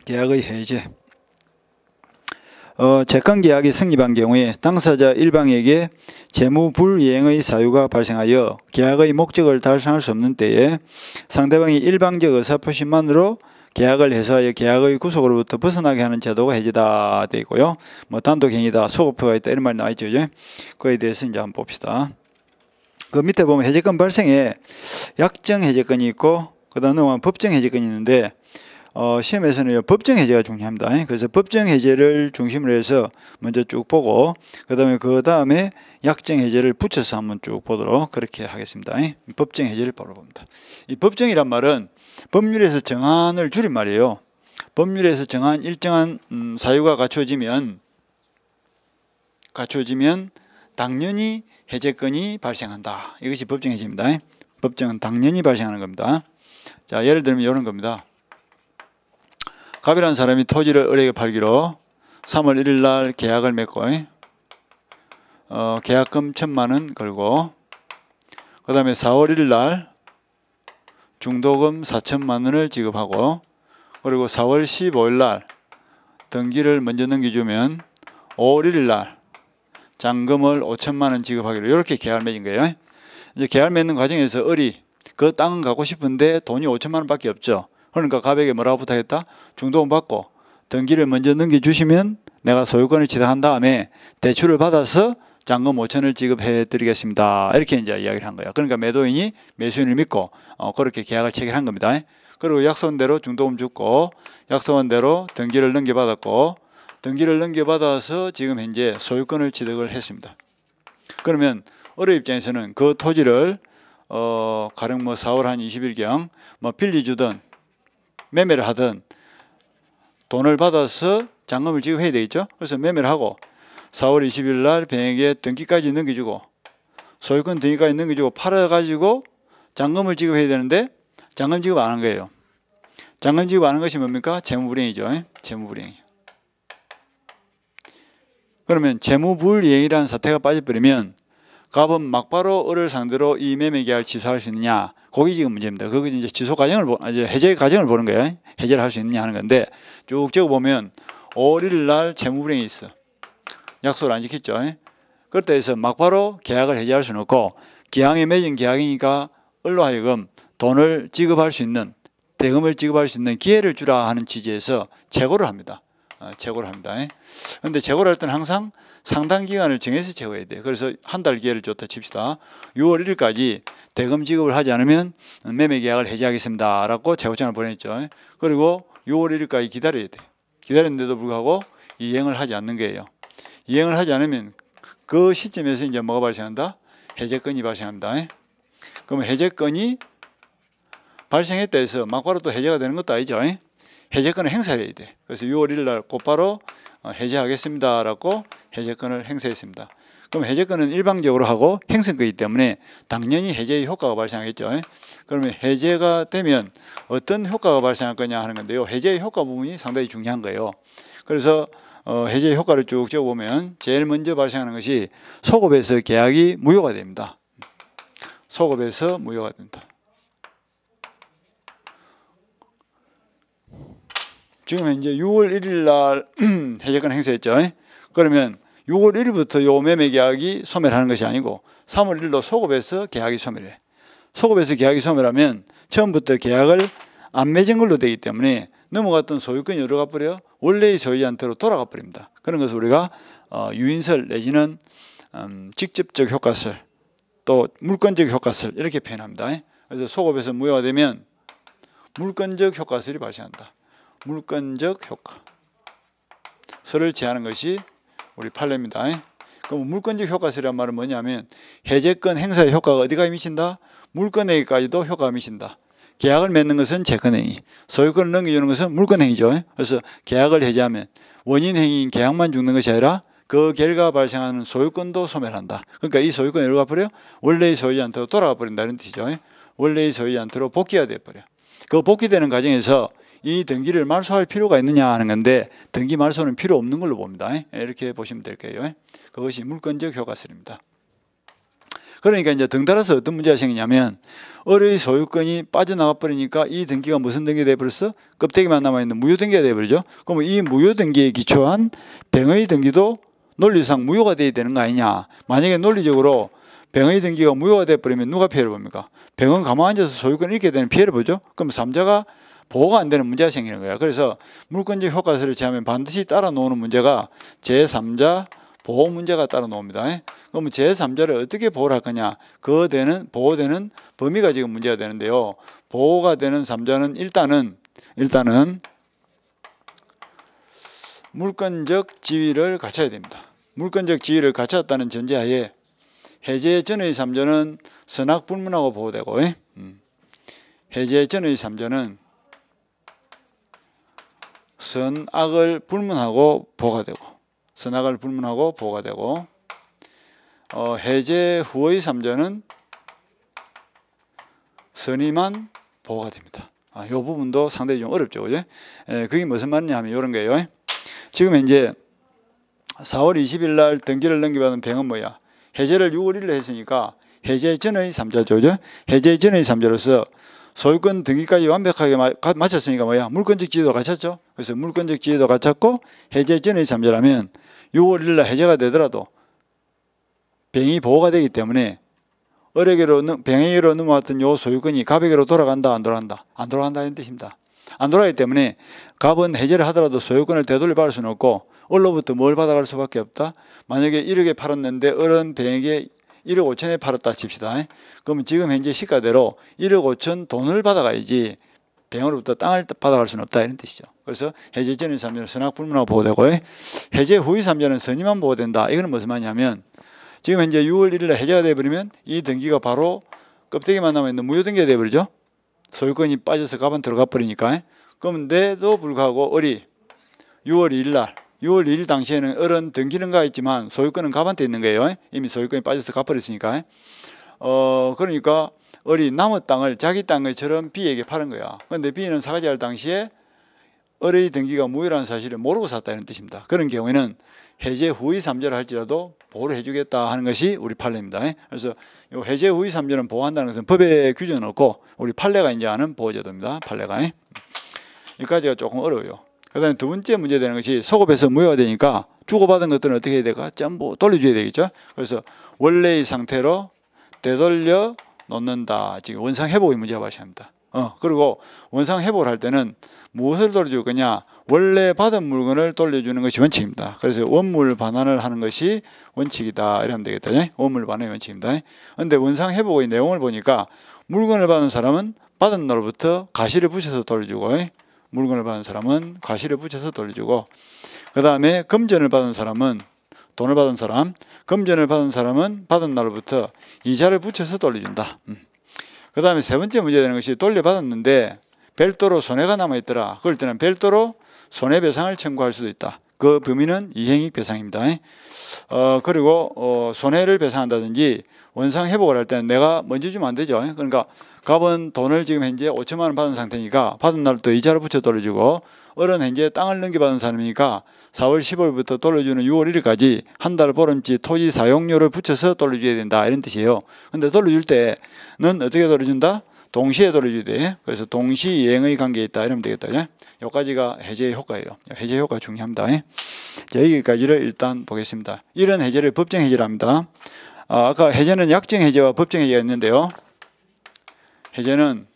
계약의 해제. 채권계약이 성립한 경우에 당사자 일방에게 채무불이행의 사유가 발생하여 계약의 목적을 달성할 수 없는 때에 상대방이 일방적 의사표시만으로 계약을 해소하여 계약의 구속으로부터 벗어나게 하는 제도가 해제다 되어 있고요. 뭐 단독행위다, 소급표가 있다 이런 말이 나와 있죠. 그에 대해서 이제 한번 봅시다. 그 밑에 보면 해제권 발생에 약정 해제권이 있고 그다음에 법정 해제권이 있는데 시험에서는 법정 해제가 중요합니다. 그래서 법정 해제를 중심으로 해서 먼저 쭉 보고 그 다음에 약정 해제를 붙여서 한번 쭉 보도록 그렇게 하겠습니다. 법정 해제를 바로 봅니다. 이 법정이란 말은 법률에서 정한을 줄임말이에요. 법률에서 정한 일정한 사유가 갖춰지면 당연히 해제권이 발생한다. 이것이 법정 해제입니다. 법정은 당연히 발생하는 겁니다. 자, 예를 들면 이런 겁니다. 갑이라는 사람이 토지를 을에게 팔기로 3월 1일 날 계약을 맺고 계약금 1,000만 원 걸고 그 다음에 4월 1일 날 중도금 4,000만 원을 지급하고 그리고 4월 15일 날 등기를 먼저 넘겨주면 5월 1일 날 잔금을 5천만 원 지급하기로 이렇게 계약을 맺은 거예요. 이제 계약을 맺는 과정에서 을이 그 땅은 갖고 싶은데 돈이 5천만 원밖에 없죠. 그러니까 갑에게 뭐라고 부탁했다? 중도금 받고 등기를 먼저 넘겨주시면 내가 소유권을 취득한 다음에 대출을 받아서 잔금 5천을 지급해 드리겠습니다. 이렇게 이제 이야기를 한 거예요. 그러니까 매도인이 매수인을 믿고 그렇게 계약을 체결한 겁니다. 그리고 약속한 대로 중도금 줬고 약속한 대로 등기를 넘겨받았고 등기를 넘겨받아서 지금 현재 소유권을 취득을 했습니다. 그러면 을의 입장에서는 그 토지를 가령 뭐 4월 한 20일경 뭐 빌려주든 매매를 하든 돈을 받아서 잔금을 지급해야 되겠죠. 그래서 매매를 하고 4월 20일 날 병에게 등기까지 넘겨주고 소유권 등기까지 넘겨주고 팔아가지고 잔금을 지급해야 되는데 잔금 지급 안 한 거예요. 잔금 지급 안 한 것이 뭡니까? 채무불이행이죠. 채무불이행. 그러면 채무불이행이라는 사태가 빠져버리면 갑은 막바로 을을 상대로 이 매매 계약을 취소할 수 있느냐? 그게 지금 문제입니다. 그게 이제 취소 과정을 이제 해제 과정을 보는 거예요. 해제를 할 수 있느냐 하는 건데 쭉 적어 보면 5월 1일 날 채무불이행이 있어. 약속을 안 지켰죠. 그렇다 해서 막바로 계약을 해제할 수는 없고 기한에 맺은 계약이니까 을로 하여금 돈을 지급할 수 있는 대금을 지급할 수 있는 기회를 주라 하는 취지에서 재고를 합니다. 재고를 합니다. 그런데 재고를 할 때는 항상 상당 기간을 정해서 재고해야 돼요. 그래서 한 달 기회를 줬다 칩시다. 6월 1일까지 대금 지급을 하지 않으면 매매 계약을 해제하겠습니다 라고 재고장을 보냈죠. 그리고 6월 1일까지 기다려야 돼요. 기다렸는데도 불구하고 이행을 하지 않는 거예요. 이행을 하지 않으면 그 시점에서 이제 뭐가 발생한다? 해제권이 발생합니다. 그러면 해제권이 발생했다 해서 막바로 또 해제가 되는 것도 아니죠. 해제권을 행사해야 돼. 그래서 6월 1일 날 곧바로 해제하겠습니다 라고 해제권을 행사했습니다. 그럼 해제권은 일방적으로 하고 행성권이기 때문에 당연히 해제의 효과가 발생하겠죠. 그러면 해제가 되면 어떤 효과가 발생할 거냐 하는 건데요. 해제의 효과 부분이 상당히 중요한 거예요. 그래서 해제의 효과를 쭉 적어보면 제일 먼저 발생하는 것이 소급에서 계약이 무효가 됩니다. 소급에서 무효가 됩니다. 지금 현재 6월 1일 날 해제권 행사했죠. 그러면 6월 1일부터 요 매매 계약이 소멸하는 것이 아니고 3월 1일로 소급해서 계약이 소멸해. 소급해서 계약이 소멸하면 처음부터 계약을 안 맺은 걸로 되기 때문에 넘어갔던 소유권이 어디로 가버려? 원래의 소유자한테로 돌아가 버립니다. 그런 것을 우리가 유인설 내지는 직접적 효과설 또 물권적 효과설 이렇게 표현합니다. 그래서 소급해서 무효가 되면 물권적 효과설이 발생한다. 물권적 효과 설을 제하는 것이 우리 판례입니다. 그럼 물권적 효과설이란 말은 뭐냐면 해제권 행사의 효과가 어디가 미친다? 물권행위까지도 효과가 미친다. 계약을 맺는 것은 채권행위, 소유권을 넘겨주는 것은 물권행위죠. 그래서 계약을 해제하면 원인행위인 계약만 죽는 것이 아니라 그 결과 발생하는 소유권도 소멸한다. 그러니까 이 소유권이 어디로 가버려? 원래의 소유자한테로 돌아가 버린다 이런 뜻이죠. 원래의 소유자한테로 복귀가 돼버려. 그 복귀되는 과정에서 이 등기를 말소할 필요가 있느냐 하는 건데 등기 말소는 필요 없는 걸로 봅니다. 이렇게 보시면 될 거예요. 그것이 물권적 효과설입니다. 그러니까 이제 덩달아서 어떤 문제가 생기냐면 을의 소유권이 빠져나가 버리니까 이 등기가 무슨 등기가 돼버렸어? 껍데기만 남아있는 무효등기가 돼버리죠. 그러면 이 무효등기에 기초한 병의 등기도 논리상 무효가 돼야 되는 거 아니냐. 만약에 논리적으로 병의 등기가 무효가 돼버리면 누가 피해를 봅니까? 병은 가만히 앉아서 소유권을 잃게 되는 피해를 보죠. 그럼 3자가 보호가 안 되는 문제가 생기는 거예요. 그래서 물권적 효과설을 제하면 반드시 따라 놓는 문제가 제3자 보호 문제가 따라 나옵니다. 그러면 제3자를 어떻게 보호를 할 거냐? 보호되는 범위가 지금 문제가 되는데요. 보호가 되는 3자는 일단은 물권적 지위를 갖춰야 됩니다. 물권적 지위를 갖췄다는 전제하에 해제 전의 3자는 선악 불문하고 보호되고 해제 전의 3자는 선악을 불문하고 보호가 되고 선악을 불문하고 보호가 되고 해제 후의 3자는 선의만 보호가 됩니다. 이 부분도 상당히 좀 어렵죠. 그죠? 그게 무슨 말이냐 하면 이런 거예요. 지금 현재 4월 20일 날 등기를 넘겨받은 병은 뭐야? 해제를 6월 1일에 했으니까 해제 전의 3자죠. 해제 전의 3자로서 소유권 등기까지 완벽하게 마쳤으니까 뭐야? 물권적 지위도 갖췄죠. 그래서 물권적 지위도 갖췄고 해제 전의 잠재라면 6월 1일 날 해제가 되더라도 병이 보호가 되기 때문에 병행위로 넘어왔던 요 소유권이 갑에게로 돌아간다, 안 돌아간다? 안 돌아간다는 뜻입니다. 안 돌아가기 때문에 갑은 해제를 하더라도 소유권을 되돌려 받을 수는 없고 을로부터 뭘 받아갈 수밖에 없다. 만약에 1억에 팔았는데 을은 병에게 1억 5천에 팔았다 칩시다. 그러면 지금 현재 시가대로 1억 5천 돈을 받아가야지 병으로부터 땅을 받아갈 수는 없다 이런 뜻이죠. 그래서 해제 전의 삼자는 선악불문하고 보호되고 해제 후의 삼자는 선의만 보호된다. 이거는 무슨 말이냐면 지금 현재 6월 1일에 해제가 되어버리면 이 등기가 바로 껍데기만 남아있는 무효등기가 되어버리죠. 소유권이 빠져서 갑은 들어가 버리니까. 그런데도 불구하고 을이 6월 2일 당시에는 을은 등기는 가 있지만 소유권은 갑한테 있는 거예요. 이미 소유권이 빠져서 가버렸으니까. 그러니까 을이 남의 땅을 자기 땅처럼 B에게 파는 거야. 그런데 B는 사가지할 당시에 을의 등기가 무효라는 사실을 모르고 샀다 이런 뜻입니다. 그런 경우에는 해제 후의 삼자를 할지라도 보호를 해주겠다 하는 것이 우리 판례입니다. 그래서 요 해제 후의 삼자는 보호한다는 것은 법에 규정은 없고 우리 판례가 이제 하는 보호제도입니다. 판례가. 여기까지가 조금 어려워요. 그 다음에 두 번째 문제 되는 것이 소급해서 무효가 되니까 주고받은 것들은 어떻게 해야 될까? 전부 돌려줘야 되겠죠. 그래서 원래의 상태로 되돌려 놓는다. 지금 원상회복의 문제가 발생합니다. 그리고 원상회복을 할 때는 무엇을 돌려줄 거냐? 원래 받은 물건을 돌려주는 것이 원칙입니다. 그래서 원물 반환을 하는 것이 원칙이다. 이러면 되겠다. 원물 반환의 원칙입니다. 그런데 원상회복의 내용을 보니까 물건을 받은 사람은 받은 날부터 가시를 붙여서 돌려주고 물건을 받은 사람은 가시를 붙여서 돌려주고 그 다음에 금전을 받은 사람은 돈을 받은 사람 금전을 받은 사람은 받은 날부터 이자를 붙여서 돌려준다. 그 다음에 세 번째 문제 되는 것이 돌려받았는데 별도로 손해가 남아있더라. 그럴 때는 별도로 손해배상을 청구할 수도 있다. 그 범위는 이행익배상입니다. 그리고 손해를 배상한다든지 원상회복을 할 때는 내가 먼저 주면 안 되죠. 그러니까 갑은 돈을 지금 현재 5천만 원 받은 상태니까 받은 날부터 이자를 붙여 돌려주고 을은 현재 땅을 넘겨받은 사람이니까 4월 10월부터 돌려주는 6월 1일까지 한 달 보름치 토지 사용료를 붙여서 돌려줘야 된다 이런 뜻이에요. 근데 돌려줄 때는 어떻게 돌려준다? 동시에 돌려줘야 돼. 그래서 동시이행의 관계에 있다 이러면 되겠다. 여기까지가 해제의 효과예요. 해제 효과 중요합니다. 자, 여기까지를 일단 보겠습니다. 이런 해제를 법정 해제를 합니다. 아까 해제는 약정 해제와 법정 해제가 있는데요. 해제는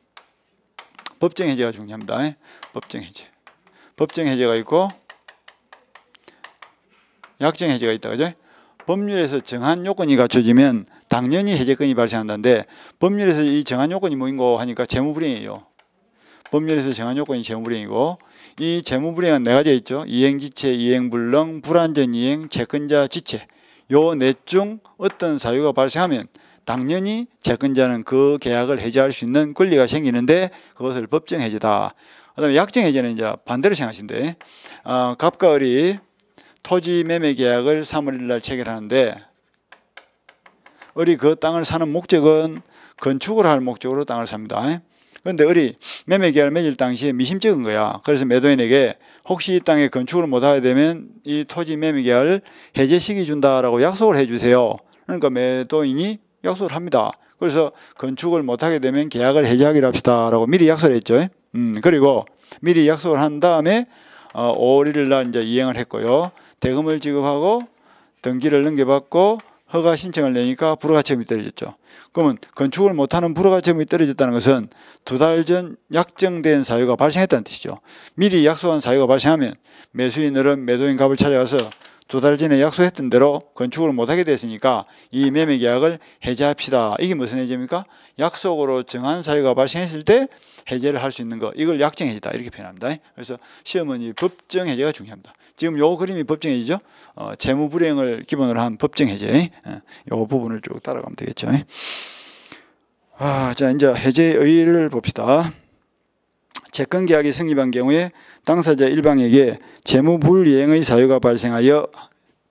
법정 해제가 중요합니다. 법정 해제. 법정 해제가 있고 약정 해제가 있다. 그죠? 법률에서 정한 요건이 갖춰지면 당연히 해제권이 발생한다는데 법률에서 이 정한 요건이 뭐인고 하니까 재무불이행이에요. 법률에서 정한 요건이 재무불이행이고 이 재무불이행은 네 가지가 있죠. 이행지체, 이행불능, 불완전이행, 채권자 지체. 요 넷 중 어떤 사유가 발생하면 당연히 채권자는 그 계약을 해제할 수 있는 권리가 생기는데 그것을 법정 해제다. 그 다음에 약정 해제는 이제 반대로 생각하시는데 갑과 을이 토지 매매 계약을 3월 1일 날 체결하는데 을이 그 땅을 사는 목적은 건축을 할 목적으로 땅을 삽니다. 그런데 을이 매매 계약을 맺을 당시에 미심쩍은 거야. 그래서 매도인에게 혹시 이 땅에 건축을 못하게 되면 이 토지 매매 계약을 해제시켜 준다라고 약속을 해주세요. 그러니까 매도인이 약속을 합니다. 그래서 건축을 못하게 되면 계약을 해제하기로 합시다라고 미리 약속을 했죠. 그리고 미리 약속을 한 다음에 5월 1일 날 이제 이행을 했고요. 대금을 지급하고 등기를 넘겨받고 허가 신청을 내니까 불허가처분이 떨어졌죠. 그러면 건축을 못하는 불허가처분이 떨어졌다는 것은 2달 전 약정된 사유가 발생했다는 뜻이죠. 미리 약속한 사유가 발생하면 매수인은 매도인 갑을 찾아가서 2달 전에 약속했던 대로 건축을 못하게 됐으니까 이 매매 계약을 해제합시다. 이게 무슨 해제입니까? 약속으로 정한 사유가 발생했을 때 해제를 할 수 있는 거. 이걸 약정 해제다 이렇게 표현합니다. 그래서 시험은 이 법정 해제가 중요합니다. 지금 요 그림이 법정 해제죠. 채무 불이행을 기본으로 한 법정 해제. 요 부분을 쭉 따라가면 되겠죠. 자, 이제 해제의 의의를 봅시다. 채권 계약이 성립한 경우에 당사자 일방에게 채무 불이행의 사유가 발생하여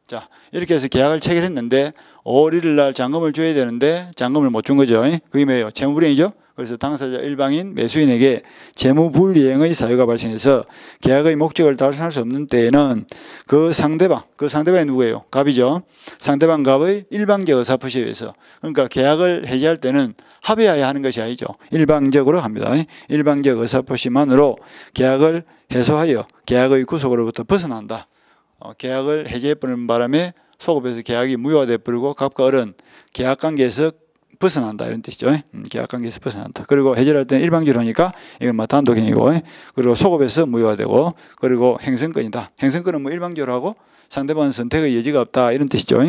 자 이렇게 해서 계약을 체결했는데 5월 1일 날 잔금을 줘야 되는데 잔금을 못 준 거죠. 그게 뭐예요? 채무 불이행이죠. 그래서 당사자 일방인 매수인에게 재무불이행의 사유가 발생해서 계약의 목적을 달성할 수 없는 때에는 그 상대방이 누구예요? 갑이죠. 상대방 갑의 일방적 의사표시에 의해서, 그러니까 계약을 해지할 때는 합의하에 하는 것이 아니죠. 일방적으로 합니다. 일방적 의사표시만으로 계약을 해소하여 계약의 구속으로부터 벗어난다. 계약을 해지해버리는 바람에 소급해서 계약이 무효화돼 버리고 갑과 을은 계약관계에서 벗어난다 이런 뜻이죠. 계약관계에서 벗어난다. 그리고 해지를 할 때는 일방적으로 하니까 이건 단독행위고, 그리고 소급해서 무효화되고, 그리고 행성권이다. 행성권은 뭐 일방적으로 하고 상대방은 선택의 여지가 없다 이런 뜻이죠.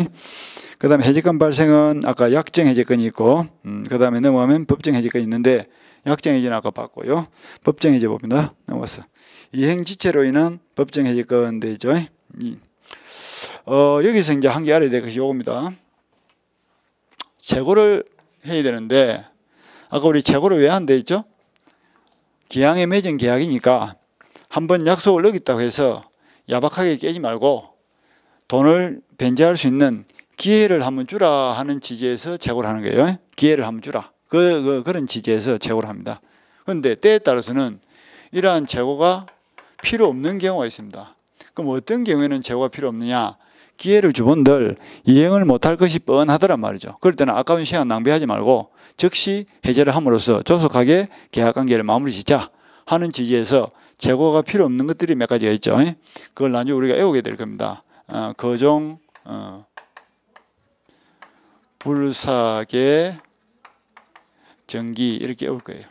그 다음에 해지권 발생은 아까 약정 해지권이 있고, 그 다음에 넘어가면 법정 해지권이 있는데, 약정 해지는 아까 봤고요. 법정 해지 봅니다. 넘어가서 이행지체로 인한 법정 해지권 되죠. 여기서 이제 한 개 알아야 될 것이 요겁니다. 재고를 해야 되는데, 아까 우리 재고를 왜 한다 했죠? 기한에 맺은 계약이니까 한번 약속을 어겼다고 해서 야박하게 깨지 말고 돈을 변제할 수 있는 기회를 한번 주라 하는 취지에서 재고를 하는 거예요. 기회를 한번 주라. 그런 취지에서 재고를 합니다. 그런데 때에 따라서는 이러한 재고가 필요 없는 경우가 있습니다. 그럼 어떤 경우에는 재고가 필요 없느냐? 기회를 주본들 이행을 못할 것이 뻔하더란 말이죠. 그럴 때는 아까운 시간 낭비하지 말고 즉시 해제를 함으로써 조속하게 계약관계를 마무리 짓자 하는 취지에서 재고가 필요 없는 것들이 몇 가지가 있죠. 그걸 나중에 우리가 외우게 될 겁니다. 거종, 불사계, 정기 이렇게 외울 거예요.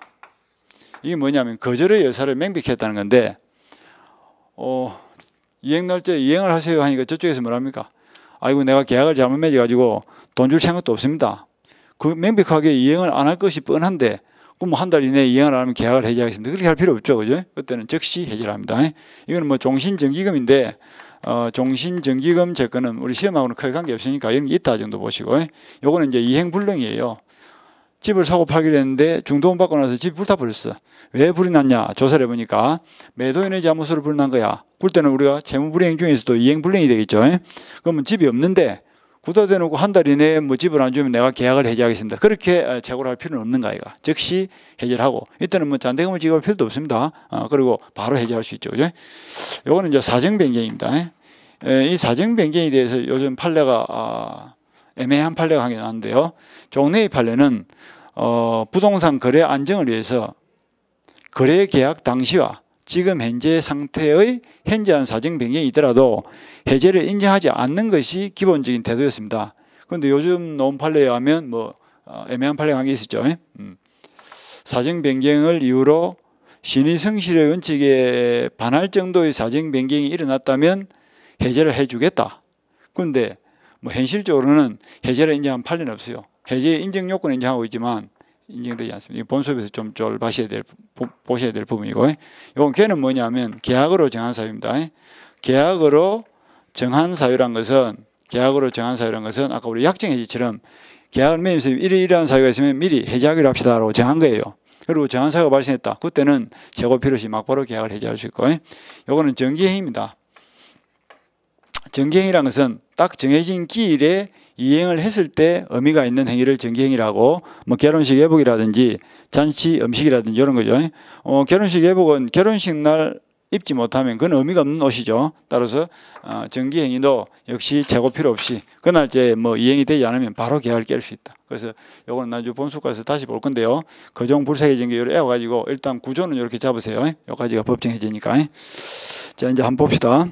이게 뭐냐면 거절의 여사를 명백했다는 건데, 이행날짜에 이행을 하세요 하니까 저쪽에서 뭐랍니까? 아이고 내가 계약을 잘못 맺어가지고 돈 줄 생각도 없습니다. 그 명백하게 이행을 안 할 것이 뻔한데 그럼 한 달 이내에 이행을 안 하면 계약을 해지하겠습니다. 그렇게 할 필요 없죠. 그죠? 그때는 즉시 해지를 합니다. 이거는 뭐 종신정기금인데 종신정기금 채권은 우리 시험하고는 크게 관계 없으니까 이런 게 있다 정도 보시고, 요거는 이제 이행불능이에요. 집을 사고 팔기로 했는데 중도금 받고 나서 집이 불타버렸어. 왜 불이 났냐? 조사를 해보니까 매도인의 잘못으로 불이 난 거야. 그럴 때는 우리가 채무불이행 중에서도 이행불능이 되겠죠. 그러면 집이 없는데 굳어 대놓고 한 달 이내에 뭐 집을 안 주면 내가 계약을 해지하겠습니다. 그렇게 재고를 할 필요는 없는 거야. 즉시 해지를 하고, 이때는 뭐 잔대금을 지급할 필요도 없습니다. 그리고 바로 해지할 수 있죠. 그죠? 요거는 이제 사정변경입니다. 이 사정변경에 대해서 요즘 판례가 애매한 판례가 한 개 나왔는데요. 종래의 판례는 부동산 거래 안정을 위해서 거래 계약 당시와 지금 현재 상태의 현저한 사정 변경이 있더라도 해제를 인정하지 않는 것이 기본적인 태도였습니다. 그런데 요즘 나온 판례에 하면 뭐 애매한 판례가 한 개 있었죠. 사정 변경을 이유로 신의 성실의 원칙에 반할 정도의 사정 변경이 일어났다면 해제를 해주겠다. 그런데 뭐 현실적으로는 해제를 인정한 판례는 없어요. 해제 인정 요건을 인정하고 있지만 인정되지 않습니다. 본수업에서 좀 보셔야 될 부분이고, 이건 걔는 뭐냐면 계약으로 정한 사유입니다. 계약으로 정한 사유란 것은 아까 우리 약정 해지처럼 계약을 맺으면서 이러이러한 사유가 있으면 미리 해지하기로 합시다라고 정한 거예요. 그리고 정한 사유가 발생했다. 그때는 재고 필요 없이 막바로 계약을 해지할 수 있고, 이거는 정기행위입니다. 정기행위라는 것은 딱 정해진 기일에 이행을 했을 때 의미가 있는 행위를 정기행위라고, 뭐 결혼식 예복이라든지 잔치 음식이라든지 이런 거죠. 결혼식 예복은 결혼식 날 입지 못하면 그건 의미가 없는 옷이죠. 따라서 정기행위도 역시 재고 필요 없이 그 날짜에 뭐 이행이 되지 않으면 바로 계약을 깰 수 있다. 그래서 이거는 나중에 본수과에서 다시 볼 건데요. 거종 불사계 정기를 외워가지고 일단 구조는 이렇게 잡으세요. 여기까지가 법정해지니까. 자, 이제 한번 봅시다.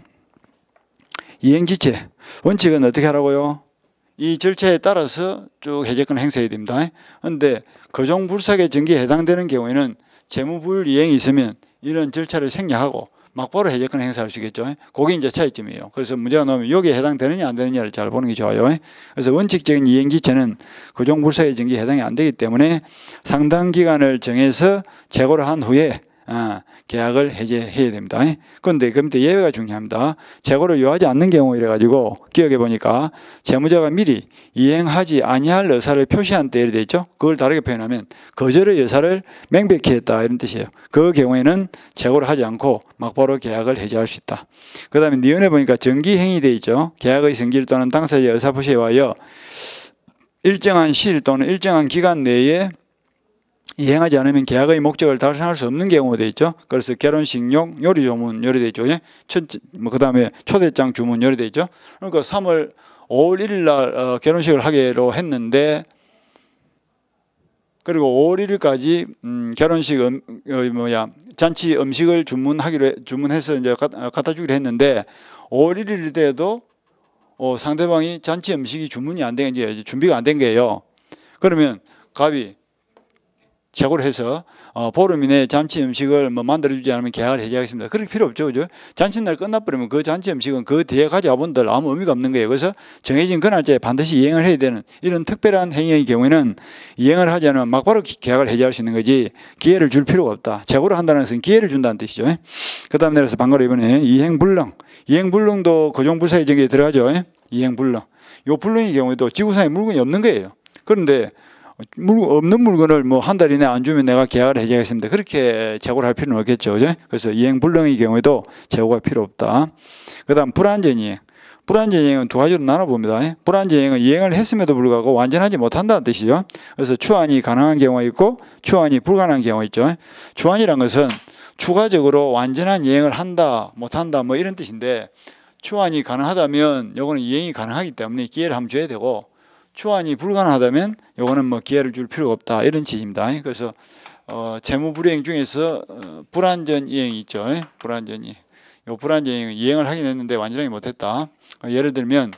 이행지체 원칙은 어떻게 하라고요? 이 절차에 따라서 쭉 해제권을 행사해야 됩니다. 그런데 거종불사계 정기에 해당되는 경우에는 재무불이행이 있으면 이런 절차를 생략하고 막바로 해제권을 행사할 수 있겠죠. 그게 이제 차이점이에요. 그래서 문제가 나오면 여기에 해당되느냐 안 되느냐를 잘 보는 게 좋아요. 그래서 원칙적인 이행지체는 거종불사계 정기에 해당이 안 되기 때문에 상당 기간을 정해서 재고를 한 후에 계약을 해제해야 됩니다. 그런데 예외가 중요합니다. 재고를 요하지 않는 경우 이래가지고 기억해 보니까 채무자가 미리 이행하지 아니할 의사를 표시한 때에 되죠. 그걸 다르게 표현하면 거절의 의사를 명백히 했다 이런 뜻이에요. 그 경우에는 재고를 하지 않고 막바로 계약을 해제할 수 있다. 그 다음에 니은에 보니까 정기행위 되어 있죠. 계약의 성질 또는 당사자의 의사표시에 의하여 일정한 시일 또는 일정한 기간 내에 이행하지 않으면 계약의 목적을 달성할 수 없는 경우가 되어 있죠. 그래서 결혼식용 요리 조문 요리되어 있죠. 그 다음에 초대장 주문 요리되어 있죠. 그러니까 3월 5월 1일 날 결혼식을 하기로 했는데, 그리고 5월 1일까지 결혼식 잔치 음식을 주문해서 이제 갖다 주기로 했는데 5월 1일 때도 상대방이 잔치 음식이 주문이 안 된 게 준비가 안 된 거예요. 그러면 갑이 재고를 해서 보름 이내에 잔치 음식을 만들어주지 않으면 계약을 해지하겠습니다. 그럴 필요 없죠, 그죠? 잔치날 끝나버리면 그 잔치 음식은 그 뒤에 가져와 본들 아무 의미가 없는 거예요. 그래서 정해진 그 날짜에 반드시 이행을 해야 되는 이런 특별한 행위의 경우에는 이행을 하지 않으면 막바로 계약을 해지할 수 있는 거지 기회를 줄 필요가 없다. 재고를 한다는 것은 기회를 준다는 뜻이죠. 그 다음 내려서 방금 이번에 이행불능. 이행불능도 거종불사의 정의에 들어가죠. 이행불능. 요 불능의 경우에도 지구상에 물건이 없는 거예요. 그런데 없는 물건을 한 달 이내 안 주면 내가 계약을 해지하겠습니다. 그렇게 재고를 할 필요는 없겠죠. 그죠? 그래서 이행불능의 경우에도 재고가 필요 없다. 그 다음 불완전이행. 불완전이행은 두 가지로 나눠봅니다. 불완전이행은 이행을 했음에도 불구하고 완전하지 못한다는 뜻이죠. 그래서 추환이 가능한 경우가 있고 추환이 불가능한 경우가 있죠. 추환이란 것은 추가적으로 완전한 이행을 한다, 못한다 이런 뜻인데, 추환이 가능하다면 요거는 이행이 가능하기 때문에 기회를 한번 줘야 되고, 추환이 불가능하다면 요거는 기회를 줄 필요가 없다, 이런 취지입니다. 그래서 재무불이행 중에서 불완전 이행이 있죠. 불완전 이행. 요 불완전 이행은 이행을 하긴 했는데 완전하게 못했다. 예를 들면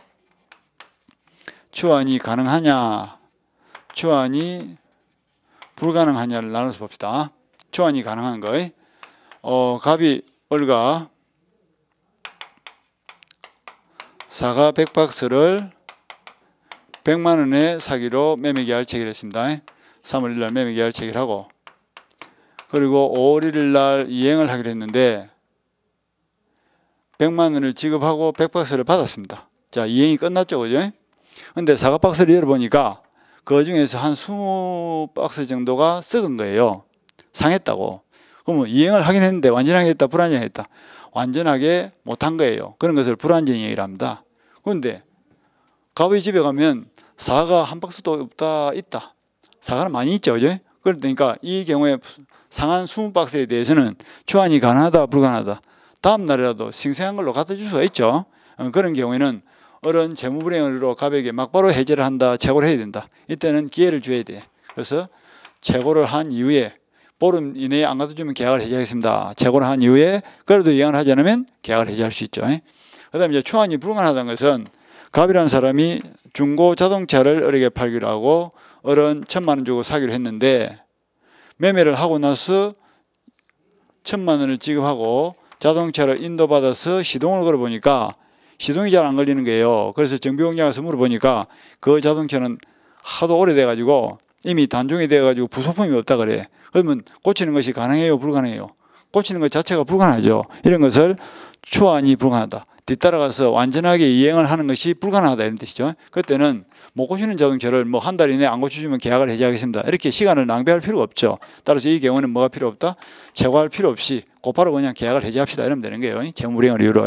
추환이 가능하냐, 추환이 불가능하냐를 나눠서 봅시다. 추환이 가능한 거. 갑이 을과 사가 100박스를 100만 원에 사기로 매매계약을 체결했습니다. 3월 1일 날 매매계약을 체결하고, 그리고 5월 1일 날 이행을 하기로 했는데 100만 원을 지급하고 100박스를 받았습니다. 자, 이행이 끝났죠, 그죠? 근데 사과 박스를 열어보니까 그 중에서 한 20박스 정도가 썩은 거예요. 상했다고. 그러면 이행을 하긴 했는데 완전하게 했다, 불완전하게 했다? 완전하게 못한 거예요. 그런 것을 불완전 이행이라 합니다. 그런데 갑의 집에 가면 사과가 한 박스도 없다, 있다. 사과는 많이 있죠, 그죠? 그러니까 이 경우에 상한 20박스에 대해서는 추환이 가능하다, 불가능하다? 다음 날이라도 싱싱한 걸로 갖다 줄 수가 있죠. 그런 경우에는 어른 재무불이행으로 갑에게 막바로 해제를 한다, 재고를 해야 된다. 이때는 기회를 줘야 돼. 그래서 재고를 한 이후에 보름 이내에 안 갖다 주면 계약을 해지하겠습니다. 재고를 한 이후에 그래도 이행을 하지 않으면 계약을 해지할 수 있죠. 그 다음에 이제 추환이 불가능하다는 것은 갑이라는 사람이 중고 자동차를 어리게 팔기로 하고 어른 1,000만 원 주고 사기로 했는데, 매매를 하고 나서 1,000만 원을 지급하고 자동차를 인도받아서 시동을 걸어보니까 시동이 잘 안 걸리는 거예요. 그래서 정비공장에 가서 물어보니까 그 자동차는 하도 오래돼가지고 이미 단종이 돼가지고 부속품이 없다 그래. 그러면 고치는 것이 가능해요, 불가능해요? 고치는 것 자체가 불가능하죠. 이런 것을 추환이 불가능하다. 뒤따라가서 완전하게 이행을 하는 것이 불가능하다, 이런 뜻이죠. 그때는 못 고치는 자동차를 한 달 이내에 안 고쳐주면 계약을 해지하겠습니다. 이렇게 시간을 낭비할 필요가 없죠. 따라서 이 경우는 뭐가 필요 없다? 재고할 필요 없이 곧바로 그냥 계약을 해지합시다, 이러면 되는 거예요. 재무불이행을 이유로.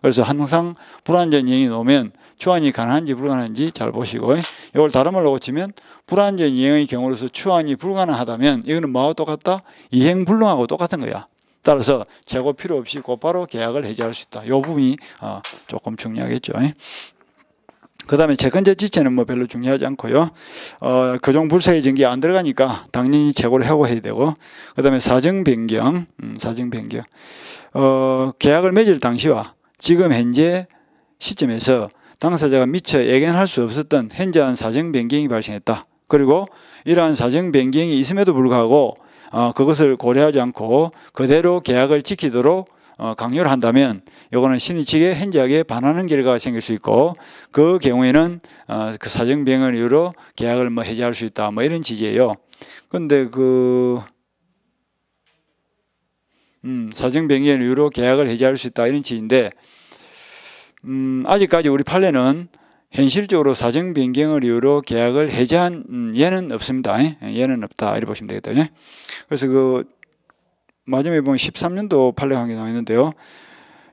그래서 항상 불완전 이행이 나오면 추환이 가능한지 불가능한지 잘 보시고, 이걸 다른 말로 고치면 불완전 이행의 경우로서 추환이 불가능하다면 이거는 뭐하고 똑같다? 이행불능하고 똑같은 거야. 따라서 재고 필요 없이 곧바로 계약을 해지할 수 있다. 이 부분이 조금 중요하겠죠. 그 다음에 채권자 지체는 별로 중요하지 않고요. 거종불사의 전기에 안 들어가니까 당연히 재고를 하고 해야 되고, 그 다음에 사정 변경, 계약을 맺을 당시와 지금 현재 시점에서 당사자가 미처 예견할 수 없었던 현저한 사정 변경이 발생했다. 그리고 이러한 사정 변경이 있음에도 불구하고 그것을 고려하지 않고 그대로 계약을 지키도록 강요를 한다면 이거는 신의 측에 현저하게 반하는 결과가 생길 수 있고, 그 경우에는 그 사정 변경을 이유로 계약을 해지할 수 있다, 이런 취지예요. 근데 사정 변경을 이유로 계약을 해지할 수 있다, 이런 취지인데, 아직까지 우리 판례는 현실적으로 사정 변경을 이유로 계약을 해지한 예는 없습니다. 예는 없다, 이렇게 보시면 되겠다. 그래서 마지막에 보면 13년도 판례가 한 게 나와 있는데요.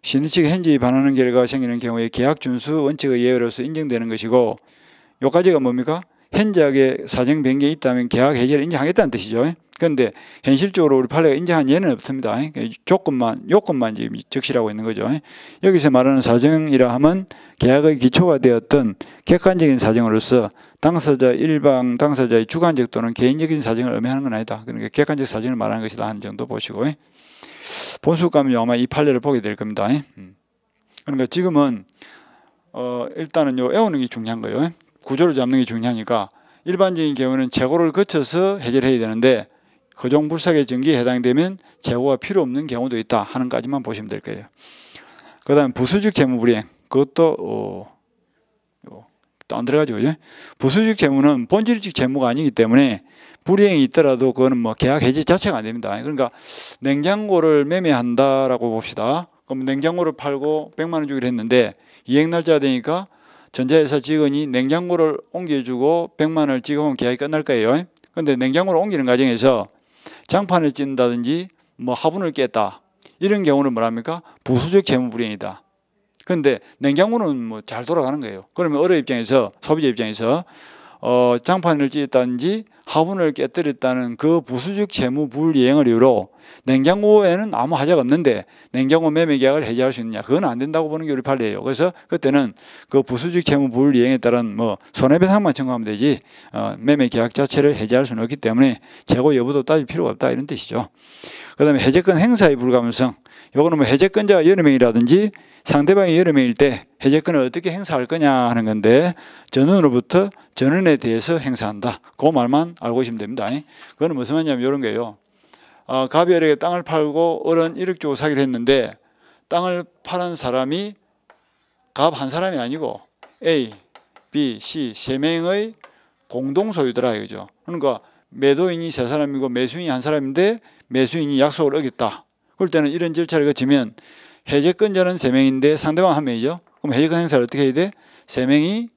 신의 측에 현저히 반하는 결과가 생기는 경우에 계약 준수 원칙의 예외로서 인정되는 것이고, 요까지가 뭡니까? 현저하게 사정 변경이 있다면 계약 해지를 인정하겠다는 뜻이죠. 그런데 현실적으로 우리 판례가 인정한 예는 없습니다. 요건만 지금 적시라고 있는 거죠. 여기서 말하는 사정이라 하면 계약의 기초가 되었던 객관적인 사정으로서 당사자 일방 당사자의 주관적 또는 개인적인 사정을 의미하는 건 아니다. 그러니까 객관적 사정을 말하는 것이다 하는 정도 보시고, 본수 가면 아마 이 판례를 보게 될 겁니다. 그러니까 지금은 일단은 외우는 게 중요한 거예요. 구조를 잡는 게 중요하니까 일반적인 경우는 재고를 거쳐서 해제를 해야 되는데 거종불삭의 전기에 해당되면 재고가 필요 없는 경우도 있다 하는 까지만 보시면 될 거예요. 그 다음에 부수적 재무불이행, 그것도 또 안 들어가죠. 그죠? 부수적 재무는 본질적 재무가 아니기 때문에 불이행이 있더라도 그거는 뭐 계약 해지 자체가 안 됩니다. 그러니까 냉장고를 매매한다라고 봅시다. 그럼 냉장고를 팔고 100만 원 주기로 했는데 이행날짜가 되니까 전자회사 직원이 냉장고를 옮겨주고 100만 원을 지급하면 계약이 끝날 거예요. 그런데 냉장고를 옮기는 과정에서 장판을 찐다든지 뭐 화분을 깼다, 이런 경우는 뭐랍니까? 부수적 재무불이행이다. 그런데 냉장고는 뭐 잘 돌아가는 거예요. 그러면 어려 입장에서, 소비자 입장에서 장판을 찢었다든지 화분을 깨뜨렸다는 그 부수적 재무 불이행을 이유로 냉장고에는 아무 하자가 없는데 냉장고 매매 계약을 해지할 수 있느냐? 그건 안 된다고 보는 게 우리 판례예요. 그래서 그때는 그 부수적 재무 불이행에 따른 뭐 손해배상만 청구하면 되지 매매 계약 자체를 해지할 수는 없기 때문에 재고 여부도 따질 필요가 없다, 이런 뜻이죠. 그 다음에 해제권 행사의 불가능성, 요거는 뭐 해제권자가 여러 명이라든지 상대방이 여러 명일 때 해제권을 어떻게 행사할 거냐 하는 건데, 전원으로부터 전원에 대해서 행사한다, 그 말만 알고 계시면 됩니다. 그거는 무슨 말이냐면 이런 거예요. 가비엘에게 땅을 팔고 을은 1억 주고 사기로 했는데 땅을 파는 사람이 갑 한 사람이 아니고 A, B, C 세 명의 공동 소유더라 이거죠. 그러니까 매도인이 세 사람이고 매수인이 한 사람인데 매수인이 약속을 어겼다. 그럴 때는 이런 절차를 거치면 해제권자는 3명인데 상대방 1명이죠. 그럼 해제권 행사를 어떻게 해야 돼? 3명이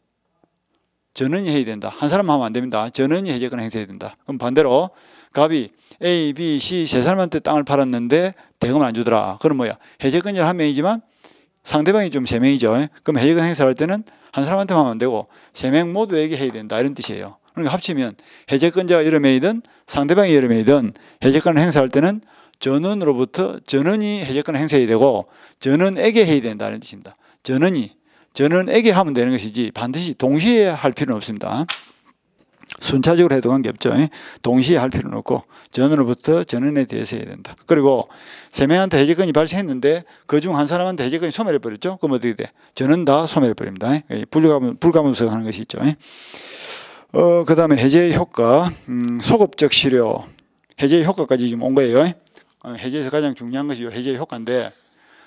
전원이 해야 된다. 한 사람 하면 안 됩니다. 전원이 해제권 행사해야 된다. 그럼 반대로 갑이 A, B, C 세 사람한테 땅을 팔았는데 대금을 안 주더라. 그럼 뭐야? 해제권자는 1명이지만 상대방이 좀 3명이죠. 그럼 해제권 행사를 할 때는 한 사람한테만 하면 안 되고 3명 모두에게 해야 된다, 이런 뜻이에요. 그러니까 합치면 해제권자가 여러 명이든 상대방이 여러 명이든 해제권을 행사할 때는 전원으로부터 전원이 해제권을 행사해야 되고 전원에게 해야 된다는 뜻입니다. 전원에게 하면 되는 것이지 반드시 동시에 할 필요는 없습니다. 순차적으로 해도 관계없죠. 동시에 할 필요는 없고 전원으로부터 전원에 대해서 해야 된다. 그리고 3명한테 해제권이 발생했는데 그중 한 사람한테 해제권이 소멸해버렸죠. 그럼 어떻게 돼? 전원 다 소멸해버립니다. 불가분석 하는 것이 있죠. 그 다음에 해제의 효과, 소급적 실효, 해제의 효과까지 지금 온 거예요. 해제에서 가장 중요한 것이 해제의 효과인데,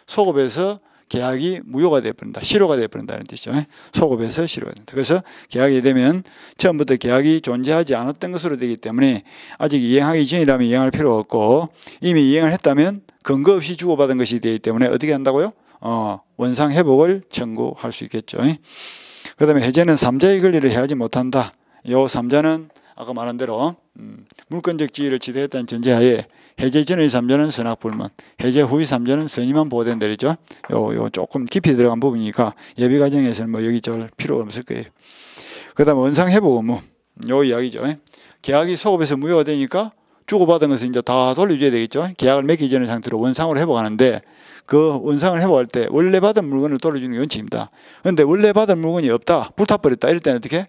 소급에서 계약이 무효가 되어버린다, 실효가 되어버린다는 뜻이죠. 소급에서 실효가 된다. 그래서 계약이 되면 처음부터 계약이 존재하지 않았던 것으로 되기 때문에 아직 이행하기 전이라면 이행할 필요가 없고, 이미 이행을 했다면 근거 없이 주고받은 것이 되기 때문에 어떻게 한다고요? 원상회복을 청구할 수 있겠죠. 그 다음에 해제는 3자의 권리를 해하지 못한다. 요 3자는 아까 말한 대로 물권적 지위를 지도했다는 전제하에 해제 전의 3자는 선악불문, 해제 후의 3자는 선의만 보호된다 그랬죠. 요 조금 깊이 들어간 부분이니까 예비 과정에서는 뭐 여기 절 필요가 없을 거예요. 그 다음에 원상회복 의무, 요 이야기죠. 계약이 소급해서 무효가 되니까 주고받은 것을 이제 다 돌려줘야 되겠죠. 계약을 맺기 전의 상태로 원상으로 회복하는데, 그 원상을 회복할 때 원래 받은 물건을 돌려주는 게 원칙입니다. 그런데 원래 받은 물건이 없다, 불타버렸다, 이럴 때는 어떻게?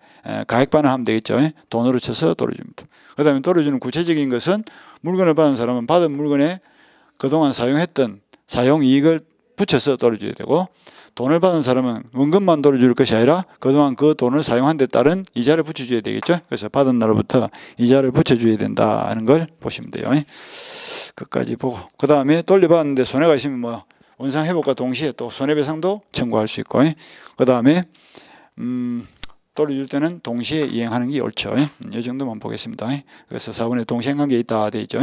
가액 반환하면 되겠죠. 돈으로 쳐서 돌려줍니다. 그 다음에 돌려주는 구체적인 것은 물건을 받은 사람은 받은 물건에 그동안 사용했던 사용이익을 붙여서 돌려줘야 되고, 돈을 받은 사람은 원금만 돌려줄 것이 아니라 그동안 그 돈을 사용한 데 따른 이자를 붙여줘야 되겠죠. 그래서 받은 날로부터 이자를 붙여줘야 된다는 걸 보시면 돼요. 끝까지 보고, 그 다음에 돌려받았는데 손해가 있으면 뭐 원상회복과 동시에 또 손해배상도 청구할 수 있고, 그 다음에 돌려줄 때는 동시에 이행하는 게 옳죠. 이 정도만 보겠습니다. 그래서 4번에 동시행관계에 있다 돼 있죠.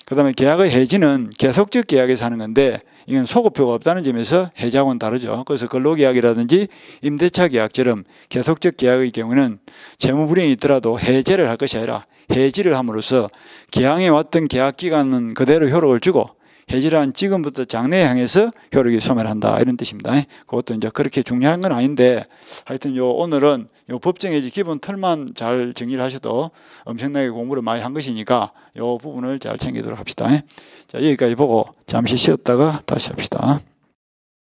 그 다음에 계약의 해지는 계속적 계약에서 하는 건데, 이건 소급표가 없다는 점에서 해지하고는 다르죠. 그래서 근로계약이라든지 임대차 계약처럼 계속적 계약의 경우는 채무불이행이 있더라도 해제를 할 것이 아니라 해지를 함으로써 기항해 왔던 계약 기간은 그대로 효력을 주고 해지란 지금부터 장래에 향해서 효력이 소멸한다 이런 뜻입니다. 그것도 이제 그렇게 중요한 건 아닌데 하여튼 오늘은 법정해지 기본 틀만 잘 정리를 하셔도 엄청나게 공부를 많이 한 것이니까 이 부분을 잘 챙기도록 합시다. 자, 여기까지 보고 잠시 쉬었다가 다시 합시다.